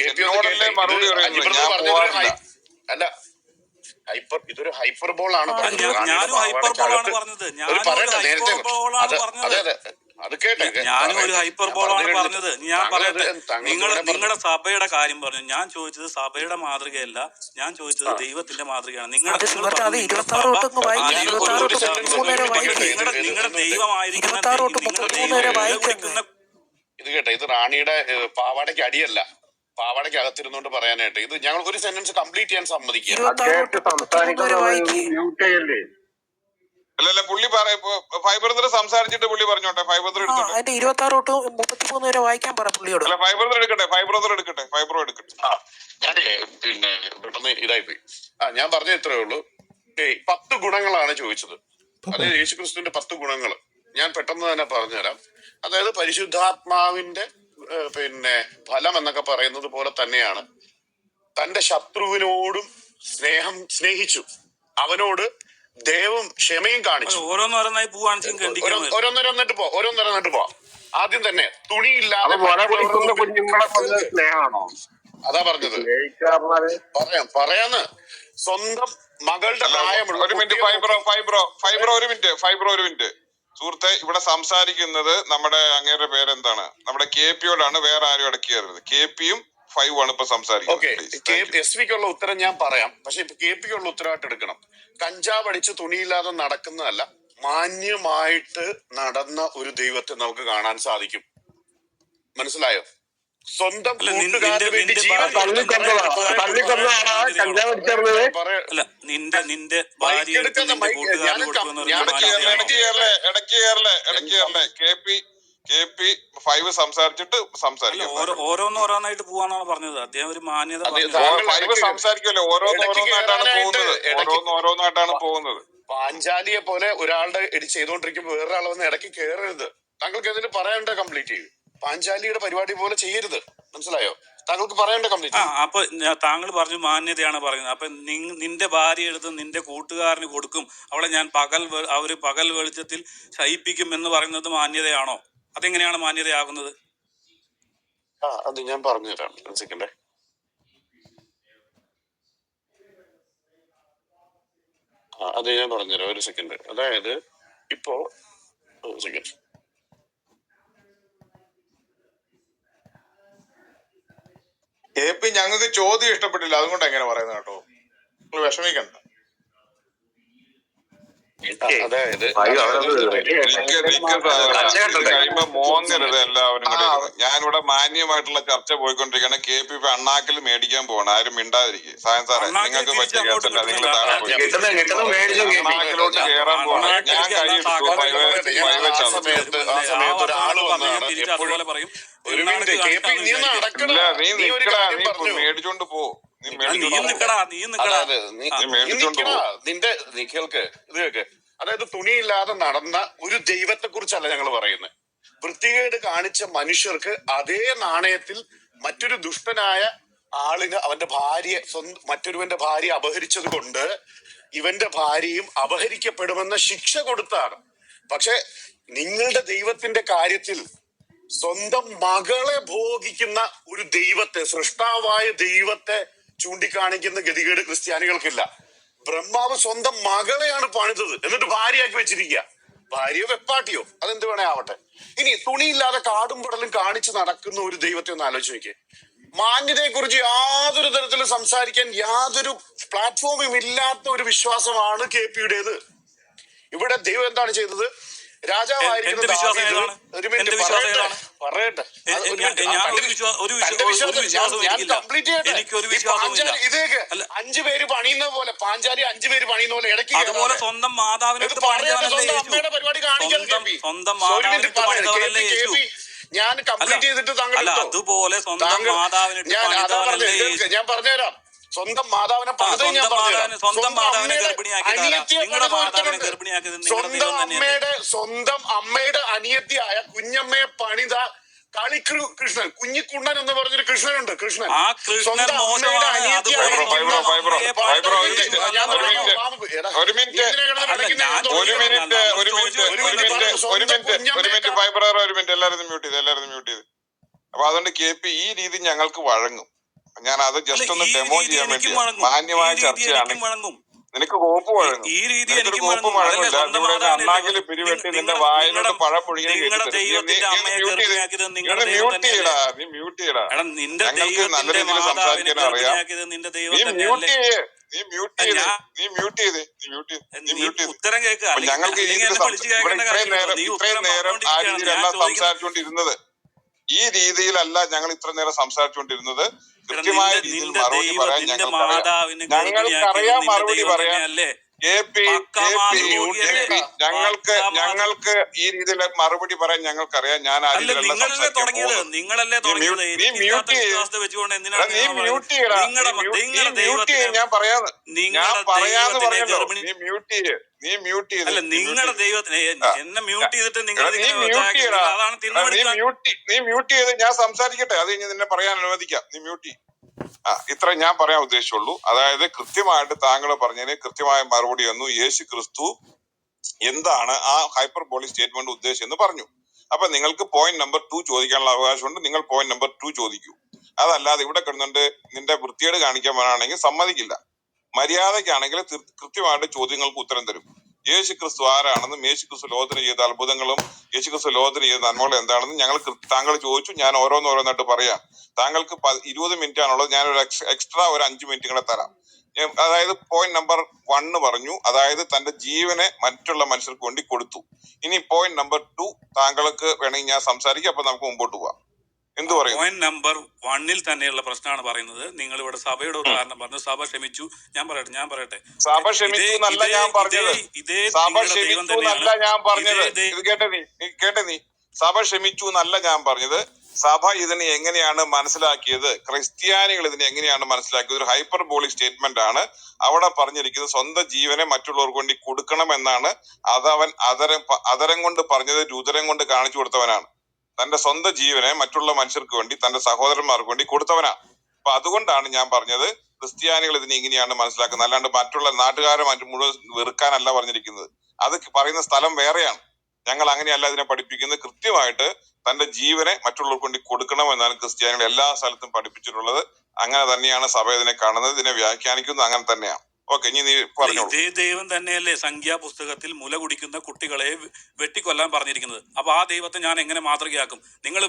എന്നോടല്ലേ മറുപടി പറയുന്നത്. ഞാൻ പോവാറില്ല. അല്ല, ഇതൊരു ഹൈപ്പർബോൾ ആണ്. ഞാനും ഹൈപ്പർബോളാണ് പറഞ്ഞത്. അത് കേട്ടെ, ഞാനും ഒരു ഹൈപ്പർബോളാണ് പറഞ്ഞത്. ഞാൻ പറയട്ടെ, നിങ്ങളുടെ സഭയുടെ കാര്യം പറഞ്ഞു. ഞാൻ ചോദിച്ചത് സഭയുടെ മാതൃകയല്ല, ഞാൻ ചോദിച്ചത് ദൈവത്തിന്റെ മാതൃകയാണ്. നിങ്ങളുടെ ദൈവമായിരിക്കുന്ന ഇത് കേട്ടെ, ഇത് റാണിയുടെ പാവാടയ്ക്ക് അടിയല്ല, പാവാടയ്ക്ക് അകത്തിരുന്നോണ്ട് പറയാനായിട്ട്. ഇത് ഞങ്ങൾ ഒരു സെന്റൻസ് കംപ്ലീറ്റ് ചെയ്യാൻ സമ്മതിക്കുക. അല്ലല്ല, പുള്ളി ഫൈബർ സംസാരിച്ചിട്ട് പുള്ളി പറഞ്ഞോട്ടെ. ഫൈബർ എടുത്തോട്ടെ. 26 വരെ വായിക്കാൻ പറ പുള്ളിയോട്. അല്ല, ഫൈബർ എടുക്കട്ടെ. ഫൈബർ എടുക്കട്ടെ. ഞാനേ പിന്നെ പെട്ടെന്ന് ഇതായിപ്പോയി. ഞാൻ പറഞ്ഞ ഇത്രേ ഉള്ളൂ. 10 ഗുണങ്ങളാണ് ചോദിച്ചത്. അതായത് യേശുക്രിസ്തുവിന്റെ 10 ഗുണങ്ങൾ ഞാൻ പെട്ടെന്ന് തന്നെ പറഞ്ഞുതരാം. അതായത് പരിശുദ്ധാത്മാവിന്റെ പിന്നെ ഫലം എന്നൊക്കെ പറയുന്നത് പോലെ തന്നെയാണ്. തന്റെ ശത്രുവിനോടും സ്നേഹിച്ചു, അവനോട് ദൈവം ക്ഷമയും കാണിച്ചു. ഓരോന്നോരോന്നായി ഓരോന്നോരോന്നിട്ട് പോ. ആദ്യം തന്നെ തുണിയില്ലാതെ സ്നേഹമാണോ? അതാ പറഞ്ഞത്. പറയാന്ന് സ്വന്തം മകളുടെ പ്രായമുള്ള ഒരു മിനിറ്റ് സുഹൃത്തെ, ഇവിടെ സംസാരിക്കുന്നത് നമ്മുടെ അങ്ങേരുടെ പേരെന്താണ്? നമ്മുടെ KP-യോടാണ്. വേറെ ആരും ഇടയ്ക്കരുത്. KP-യും 5 ആണ് ഇപ്പൊ സംസാരിക്കുന്നത്. SVക്കുള്ള ഉത്തരം ഞാൻ പറയാം, പക്ഷെ ഇപ്പൊ KP-ക്കുള്ള ഉത്തരവായിട്ട് എടുക്കണം. കഞ്ചാവ് അടിച്ച് തുണിയില്ലാതെ നടക്കുന്നതല്ല, മാന്യമായിട്ട് നടന്ന ഒരു ദൈവത്തെ നമുക്ക് കാണാൻ സാധിക്കും. മനസ്സിലായോ? സ്വന്തം കൂട്ടുകാരന് വേണ്ടി ജീവൻ KP 5 സംസാരിച്ചിട്ട് സംസാരിക്കും. ഓരോന്നോരോന്നായിട്ട് പോവാന്നാണ് പറഞ്ഞത്. അദ്ദേഹം ഒരു മാന്യത 5 സംസാരിക്കുമല്ലോ. ഓരോന്നായിട്ടാണ് പോകുന്നത്. പാഞ്ചാലിയെ പോലെ ഒരാളുടെ ചെയ്തോണ്ടിരിക്കുമ്പോ വേറൊരാൾ വന്ന് ഇടയ്ക്ക് കയറരുത്. താങ്കൾക്ക് എന്തിനു പറയണ്ട കംപ്ലീറ്റ് ചെയ്യും. പാഞ്ചാലിയുടെ പരിപാടി പോലെ ചെയ്യരുത്. മനസ്സിലായോ? താങ്കൾക്ക് പറയണ്ട കംപ്ലീറ്റ്. അപ്പൊ താങ്കൾ പറഞ്ഞു മാന്യതയാണ് പറയുന്നത്. അപ്പൊ നിന്റെ ഭാര്യ എടുത്ത് നിന്റെ കൂട്ടുകാരന് കൊടുക്കും, അവളെ ഞാൻ പകൽ വെളിച്ചത്തിൽ ശയിപ്പിക്കും എന്ന് പറയുന്നത് മാന്യതയാണോ? അതെങ്ങനെയാണ് മാന്യതയാകുന്നത്? അത് ഞാൻ പറഞ്ഞുതരാം. സെക്കൻഡേ. അത് ഞാൻ പറഞ്ഞുതരാം. ഒരു സെക്കൻഡ്. അതായത് ഇപ്പോ സെക്കൻഡ്. KP ഞങ്ങൾക്ക് ചോദ്യം ഇഷ്ടപ്പെട്ടില്ല, അതുകൊണ്ട് എങ്ങനെ പറയുന്നത് കേട്ടോ. നിങ്ങൾ വിഷമിക്കണ്ട. അതായത് കഴിയുമ്പോ മോങ്ങരുത് എല്ലാവരും. ഞാനിവിടെ മാന്യമായിട്ടുള്ള ചർച്ച പോയിക്കൊണ്ടിരിക്കുകയാണ്. KP അണ്ണാക്കിൽ മേടിക്കാൻ പോവാണ്. ആരും മിണ്ടാതിരിക്കും. സായൻ സാറേ, നിങ്ങൾക്ക് പറ്റിയ കേസല്ല. നിങ്ങൾ താഴെ പോയി അണ്ണാക്കിലോട്ട് കയറാൻ പോവാണ്. ഞാൻ കഴിയിട്ടു ഒരാള് വന്നാണ് എപ്പോഴും ഒരു മിനിറ്റ് KP നീ നിക്കടാ, നീ മേടിച്ചോണ്ട് പോ. നീ കേൾക്ക്, ഇത് കേൾക്ക്. അതായത് തുണിയില്ലാതെ നടന്ന ഒരു ദൈവത്തെ കുറിച്ചല്ല ഞങ്ങൾ പറയുന്നത്. വൃത്തികേട് കാണിച്ച മനുഷ്യർക്ക് അതേ നാണയത്തിൽ മറ്റൊരു ദുഷ്ടനായ ആളിന് അവന്റെ ഭാര്യ മറ്റൊരുവന്റെ ഭാര്യ അപഹരിച്ചത് കൊണ്ട് ഇവന്റെ ഭാര്യയും അപഹരിക്കപ്പെടുമെന്ന ശിക്ഷ കൊടുത്താണ്. പക്ഷെ നിങ്ങളുടെ ദൈവത്തിന്റെ കാര്യത്തിൽ സ്വന്തം മകളെ ഭോഗിക്കുന്ന ഒരു ദൈവത്തെ, സൃഷ്ടാവായ ദൈവത്തെ ചൂണ്ടിക്കാണിക്കുന്ന ഗതികേട് ക്രിസ്ത്യാനികൾക്കില്ല. ബ്രഹ്മാവ് സ്വന്തം മകളെയാണ് പണിതത്, എന്നിട്ട് ഭാര്യയാക്കി വെച്ചിരിക്കുക. ഭാര്യയോ വെപ്പാട്ടിയോ അതെന്ത് വേണേ ആവട്ടെ. ഇനി തുണിയില്ലാതെ കാടും പടലും കാണിച്ച് നടക്കുന്ന ഒരു ദൈവത്തെ ഒന്ന് ആലോചിച്ച് നോക്കിയേ. മാന്യതയെ കുറിച്ച് യാതൊരു തരത്തിലും സംസാരിക്കാൻ യാതൊരു പ്ലാറ്റ്ഫോമും ഇല്ലാത്ത ഒരു വിശ്വാസമാണ് KP-യുടേത്. ഇവിടെ ദൈവം എന്താണ് ചെയ്തത്? രാജാവായിരിക്കുന്ന എന്റെ വിശ്വാസം ദാവീദ് ഏതാണ്? ഒരു മിനിറ്റ് എന്റെ വിശ്വാസം ഏതാണ്? പറയട്ടെ ഞാൻ ഒരു വിശ്വാസവും എനിക്കില്ല. കംപ്ലീറ്റ് ചെയ്യട്ടെ. എനിക്കൊരു വിശ്വാസവും ഇല്ല. ഇതേക്ക് അല്ല, 5 പേര് പണിയുന്ന പോലെ, പാഞ്ചാലി 5 പേര് പണിയുന്ന പോലെ ഇടയ്ക്ക് അതുപോലെ സ്വന്തം മാതാവിനെ ഇത് പറയട്ടെ. സ്വന്തം അമ്മയുടെ പരിപാടി കാണിക്കാൻ സ്വന്തം മാതാവിനെ പണിതവനല്ലേ യേശു. ഞാൻ കംപ്ലീറ്റ് ചെയ്തിട്ട് താങ്കൾ അല്ല, എടുത്തോ. അതുപോലെ സ്വന്തം മാതാവിനെ പണിതവനല്ലേ യേശു. ഞാൻ പറഞ്ഞുതരാം. സ്വന്തം മാതാവിനെ പണിത് ഞാൻ പറഞ്ഞുതരാം. സ്വന്തം മാതാവിനെ ഗർഭിണിയാക്കിയത് നിങ്ങളുടെ മാതാവിനെ ഗർഭിണിയാക്കിയത് നിങ്ങളുടെ ദൈവം തന്നെയല്ലേ. സ്വന്തം അമ്മയുടെ അനിയത്തിയായ കുഞ്ഞമ്മയെ പണിത കൃഷ്ണൻ, കുഞ്ഞിക്കുണ്ണൻ എന്ന് പറഞ്ഞൊരു കൃഷ്ണനുണ്ട്. കൃഷ്ണൻ ആ കൃഷ്ണൻ മോശമാണ്. എല്ലാവരും മ്യൂട്ട് ചെയ്ത്. അപ്പൊ അതുകൊണ്ട് KP ഈ രീതി ഞങ്ങൾക്ക് വഴങ്ങും. ഞാൻ അത് ജസ്റ്റ് ഒന്ന് ഡെമോ ചെയ്യാൻ വേണ്ടി മാന്യമായ ചർച്ചയാണ്. നിനക്ക് കോപ്പ് വഴങ്ങും. ഈ രീതി നിനക്കൊരു കോപ്പ് വഴങ്ങില്ല. ഇവിടെ അണ്ണാക്കില് പിരിവെട്ടി നിന്റെ വായിലോട്ട് പഴം പൊഴിയാൻ നീ മ്യൂട്ട് ചെയ്യടാ. ഞങ്ങൾക്ക് നല്ല രീതിയിൽ സംസാരിക്കാൻ അറിയാം. ഉത്തരം കേൾക്കുക. ഞങ്ങൾക്ക് ഇത്രയും നേരം ആ രീതിയിലല്ല സംസാരിച്ചുകൊണ്ടിരുന്നത്. ഈ രീതിയിലല്ല ഞങ്ങൾ ഇത്ര നേരം സംസാരിച്ചുകൊണ്ടിരുന്നത്. കൃത്യമായ രീതിയിൽ മറുപടി പറയാൻ ഞങ്ങൾക്കറിയാം. മറുപടി പറയാൻ ഞങ്ങൾക്ക് ഈ രീതിയിൽ മറുപടി പറയാൻ ഞങ്ങൾക്കറിയാം. ഞാൻ ആ രീതിയിലല്ല സംസാരിക്കാൻ. ഞാൻ പറയാന്ന് പറഞ്ഞല്ലോ. നീ മ്യൂട്ട് ചെയ്ത് നിങ്ങളുടെ ദൈവത്തിനെ എന്നെ മ്യൂട്ട് ചെയ്തിട്ട് നിങ്ങൾ നീ മ്യൂട്ട് ചെയ്ത് ഞാൻ സംസാരിക്കട്ടെ. അത് കഴിഞ്ഞ് നിന്നെ പറയാൻ അനുവദിക്കാം. നീ മ്യൂട്ട് ചെയ്യും. ഇത്ര ഞാൻ പറയാൻ ഉദ്ദേശിച്ചുള്ളൂ. അതായത് കൃത്യമായിട്ട് താങ്കൾ പറഞ്ഞതിന് കൃത്യമായ മറുപടി വന്നു. യേശു ക്രിസ്തു എന്താണ് ആ ഹൈപ്പർബോളിക് സ്റ്റേറ്റ്മെന്റ് ഉദ്ദേശിച്ചെന്ന് പറഞ്ഞു. അപ്പൊ നിങ്ങൾക്ക് പോയിന്റ് നമ്പർ 2 ചോദിക്കാനുള്ള അവകാശമുണ്ട്. നിങ്ങൾ പോയിന്റ് നമ്പർ 2 ചോദിക്കൂ. അതല്ലാതെ ഇവിടെ കിടന്നുകൊണ്ട് നിന്റെ വൃത്തികേട് കാണിക്കാൻ വരാണെങ്കിൽ സമ്മതിക്കില്ല. മര്യാദയ്ക്കാണെങ്കിൽ കൃത്യമായിട്ട് ചോദ്യങ്ങൾക്ക് ഉത്തരം തരും. യേശു ക്രിസ്തു ആരാണെന്നും യേശു ക്രിസ്തു ലോകത്തിന് ചെയ്ത അത്ഭുതങ്ങളും യേശു ക്രിസ്തു ലോകത്തിന് ചെയ്ത നന്മകളും എന്താണെന്നും താങ്കൾ ചോദിച്ചു. ഞാൻ ഓരോന്നോരോന്നായിട്ട് പറയാം. താങ്കൾക്ക് 20 മിനിറ്റ് ആണുള്ളത്. ഞാൻ ഒരു എക്സ്ട്രാ ഒരു 5 മിനിറ്റ് കൂടെ തരാം. അതായത് പോയിന്റ് നമ്പർ 1 പറഞ്ഞു. അതായത് തന്റെ ജീവനെ മറ്റുള്ള മനുഷ്യർക്ക് വേണ്ടി കൊടുത്തു. ഇനി പോയിന്റ് നമ്പർ 2 താങ്കൾക്ക് വേണമെങ്കിൽ ഞാൻ സംസാരിക്കാം. അപ്പൊ നമുക്ക് മുമ്പോട്ട് പോവാം. എന്ത് പറയും? പോയിന്റ് നമ്പർ 1 തന്നെയുള്ള പ്രശ്നമാണ് പറയുന്നത്. നിങ്ങൾ ഇവിടെ സഭയുടെ ഉദാഹരണം പറഞ്ഞു. സഭ ക്ഷമിച്ചു. ഞാൻ പറയട്ടെ സഭ ക്ഷമിച്ചു എന്നല്ല ഞാൻ പറഞ്ഞത്. സഭ ക്ഷമിച്ചു എന്നല്ല ഞാൻ പറഞ്ഞത്. ഇത് കേട്ടെ നീ. സഭ ക്ഷമിച്ചു എന്നല്ല ഞാൻ പറഞ്ഞത്. സഭ ഇതിനെ എങ്ങനെയാണ് മനസ്സിലാക്കിയത്, ക്രിസ്ത്യാനികൾ ഇതിനെ എങ്ങനെയാണ് മനസ്സിലാക്കിയത്, ഒരു ഹൈപ്പർബോളിക് സ്റ്റേറ്റ്മെന്റ് ആണ്. അവിടെ പറഞ്ഞിരിക്കുന്നത് സ്വന്തം ജീവനെ മറ്റുള്ളവർക്ക് വേണ്ടി കൊടുക്കണം എന്നാണ്. അതവൻ അതരം കൊണ്ട് പറഞ്ഞത് രുദരം കൊണ്ട് കാണിച്ചു കൊടുത്തവനാണ്. തന്റെ സ്വന്തം ജീവനെ മറ്റുള്ള മനുഷ്യർക്ക് വേണ്ടി, തന്റെ സഹോദരന്മാർക്ക് വേണ്ടി കൊടുത്തവനാണ്. അപ്പൊ അതുകൊണ്ടാണ് ഞാൻ പറഞ്ഞത് ക്രിസ്ത്യാനികൾ ഇതിനെ ഇങ്ങനെയാണ് മനസ്സിലാക്കുന്നത്. അല്ലാണ്ട് മറ്റുള്ള നാട്ടുകാരെ മുഴുവൻ വെറുക്കാനല്ല പറഞ്ഞിരിക്കുന്നത്. അത് പറയുന്ന സ്ഥലം വേറെയാണ്. ഞങ്ങൾ അങ്ങനെയല്ല ഇതിനെ പഠിപ്പിക്കുന്നത്. കൃത്യമായിട്ട് തന്റെ ജീവനെ മറ്റുള്ളവർക്ക് വേണ്ടി കൊടുക്കണമെന്നാണ് ക്രിസ്ത്യാനികൾ എല്ലാ സ്ഥലത്തും പഠിപ്പിച്ചിട്ടുള്ളത്. അങ്ങനെ തന്നെയാണ് സഭ ഇതിനെ കാണുന്നത്. ഇതിനെ വ്യാഖ്യാനിക്കുന്നത് അങ്ങനെ തന്നെയാണ്. ഓക്കെ, ഇനി നീ പറഞ്ഞോളൂ. ഇതേ ദൈവം തന്നെയല്ലേ സംഖ്യാപുസ്തകത്തിൽ മുല കുടിക്കുന്ന കുട്ടികളെ വെട്ടിക്കൊല്ലാൻ പറഞ്ഞിരിക്കുന്നത്. അപ്പൊ ആ ദൈവത്തെ ഞാൻ എങ്ങനെ മാതൃകയാക്കും? നിങ്ങൾ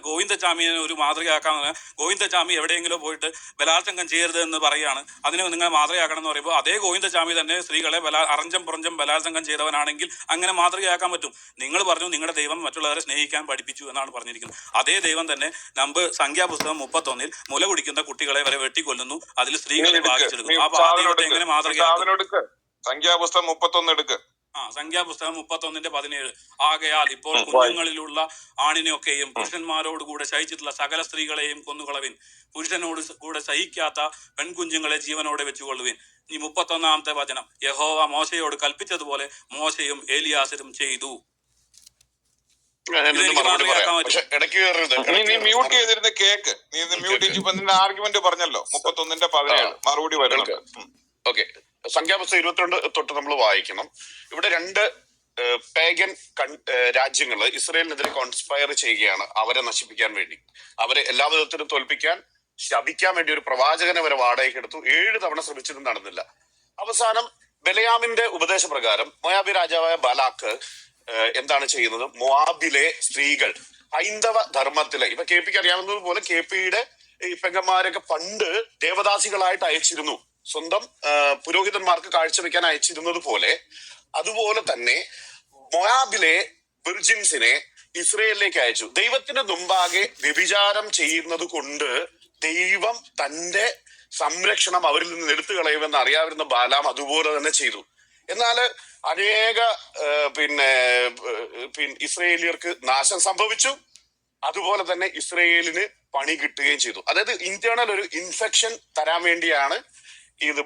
ഗോവിന്ദചാമിയെ ഒരു മാതൃകയാക്കാൻ, ഗോവിന്ദചാമി എവിടെയെങ്കിലും പോയിട്ട് ബലാത്സംഗം ചെയ്യരുത് എന്ന് പറയുകയാണ്. അതിനെ നിങ്ങൾ മാതൃകയാക്കണം എന്ന് പറയുമ്പോൾ അതേ ഗോവിന്ദചാമി തന്നെ സ്ത്രീകളെ അറഞ്ചം പുറഞ്ചം ബലാത്സംഗം ചെയ്തവനാണെങ്കിൽ അങ്ങനെ മാതൃകയാക്കാൻ പറ്റും. നിങ്ങൾ പറഞ്ഞു നിങ്ങളുടെ ദൈവം മറ്റുള്ളവരെ സ്നേഹിക്കാൻ പഠിപ്പിച്ചു എന്നാണ് പറഞ്ഞിരിക്കുന്നത്. അതേ ദൈവം തന്നെ സംഖ്യാപുസ്തകം 31 മുല കുടിക്കുന്ന കുട്ടികളെ വരെ വെട്ടിക്കൊല്ലുന്നു. അതിൽ സ്ത്രീകളെ ഭാഗിച്ചെടുക്കുന്നു. അപ്പൊ ആ ദൈവത്തെ എങ്ങനെ മാതൃകയാക്കും? സംഖ്യാപുസ്തകം 31 എടുക്ക്. സംഖ്യാപുസ്തകം 31:17. ആകയാൽ ഇപ്പോൾ കുഞ്ഞുങ്ങളിലുള്ള ആണിനെയൊക്കെയും പുരുഷന്മാരോടുകൂടെ ശയിച്ചിട്ടുള്ള സകല സ്ത്രീകളെയും കൊന്നുകളവിൻ. പുരുഷനോട് കൂടെ സഹിക്കാത്ത പെൺകുഞ്ഞുങ്ങളെ ജീവനോടെ വെച്ചുകൊള്ളുവിൻ. ഈ 31-ാമത്തെ വചനം യഹോവ മോശയോട് കൽപ്പിച്ചതുപോലെ മോശയും ഏലിയാസരും ചെയ്തു. മ്യൂട്ട് ചെയ്തിരുന്ന കേക്ക് നീ മ്യൂട്ട് ചെയ്തിന്റെ ആർഗ്യുമെന്റ് പറഞ്ഞല്ലോ. 31:17 മറുപടി വരുന്നുണ്ട്. ഓക്കെ, സംഖ്യാപുസ്തകം 22 തൊട്ട് നമ്മൾ വായിക്കണം. ഇവിടെ 2 പേഗൻ രാജ്യങ്ങൾ ഇസ്രയേലിനെതിരെ കോൺസ്പയർ ചെയ്യുകയാണ്, അവരെ നശിപ്പിക്കാൻ വേണ്ടി, അവരെ എല്ലാ വിധത്തിലും തോൽപ്പിക്കാൻ, ശപിക്കാൻ വേണ്ടി ഒരു പ്രവാചകനെ വരെ വാടകയ്ക്ക് എടുത്തു. 7 തവണ ശ്രമിച്ചിട്ടും നടന്നില്ല. അവസാനം ബലയാമിന്റെ ഉപദേശപ്രകാരം മോയാബി രാജാവായ ബാലാക്ക് എന്താണ് ചെയ്യുന്നത്? മോവാബിലെ സ്ത്രീകൾ ഹൈന്ദവ ധർമ്മത്തിലെ, ഇപ്പൊ കെ പിക്ക് അറിയാവുന്നതുപോലെ കെ പിയുടെ ഈ പെങ്ങന്മാരൊക്കെ പണ്ട് ദേവദാസികളായിട്ട് അയച്ചിരുന്നു, സ്വന്തം പുരോഹിതന്മാർക്ക് കാഴ്ചവെക്കാൻ അയച്ചിരുന്നത് പോലെ, അതുപോലെ തന്നെ മോയാബിലെ വിർജിൻസിനെ ഇസ്രയേലിലേക്ക് അയച്ചു. ദൈവത്തിന് മുമ്പാകെ വ്യഭിചാരം ചെയ്യുന്നത് കൊണ്ട് ദൈവം തന്റെ സംരക്ഷണം അവരിൽ നിന്ന് എടുത്തു കളയുമെന്ന് അറിയാവുന്ന ബാലാം അതുപോലെ തന്നെ ചെയ്തു. എന്നാൽ അനേക ഇസ്രയേലിയർക്ക് നാശം സംഭവിച്ചു. അതുപോലെ തന്നെ ഇസ്രയേലിന് പണി കിട്ടുകയും ചെയ്തു. അതായത് ഇന്റേണൽ ഒരു ഇൻഫെക്ഷൻ തരാൻ വേണ്ടിയാണ് ഇത്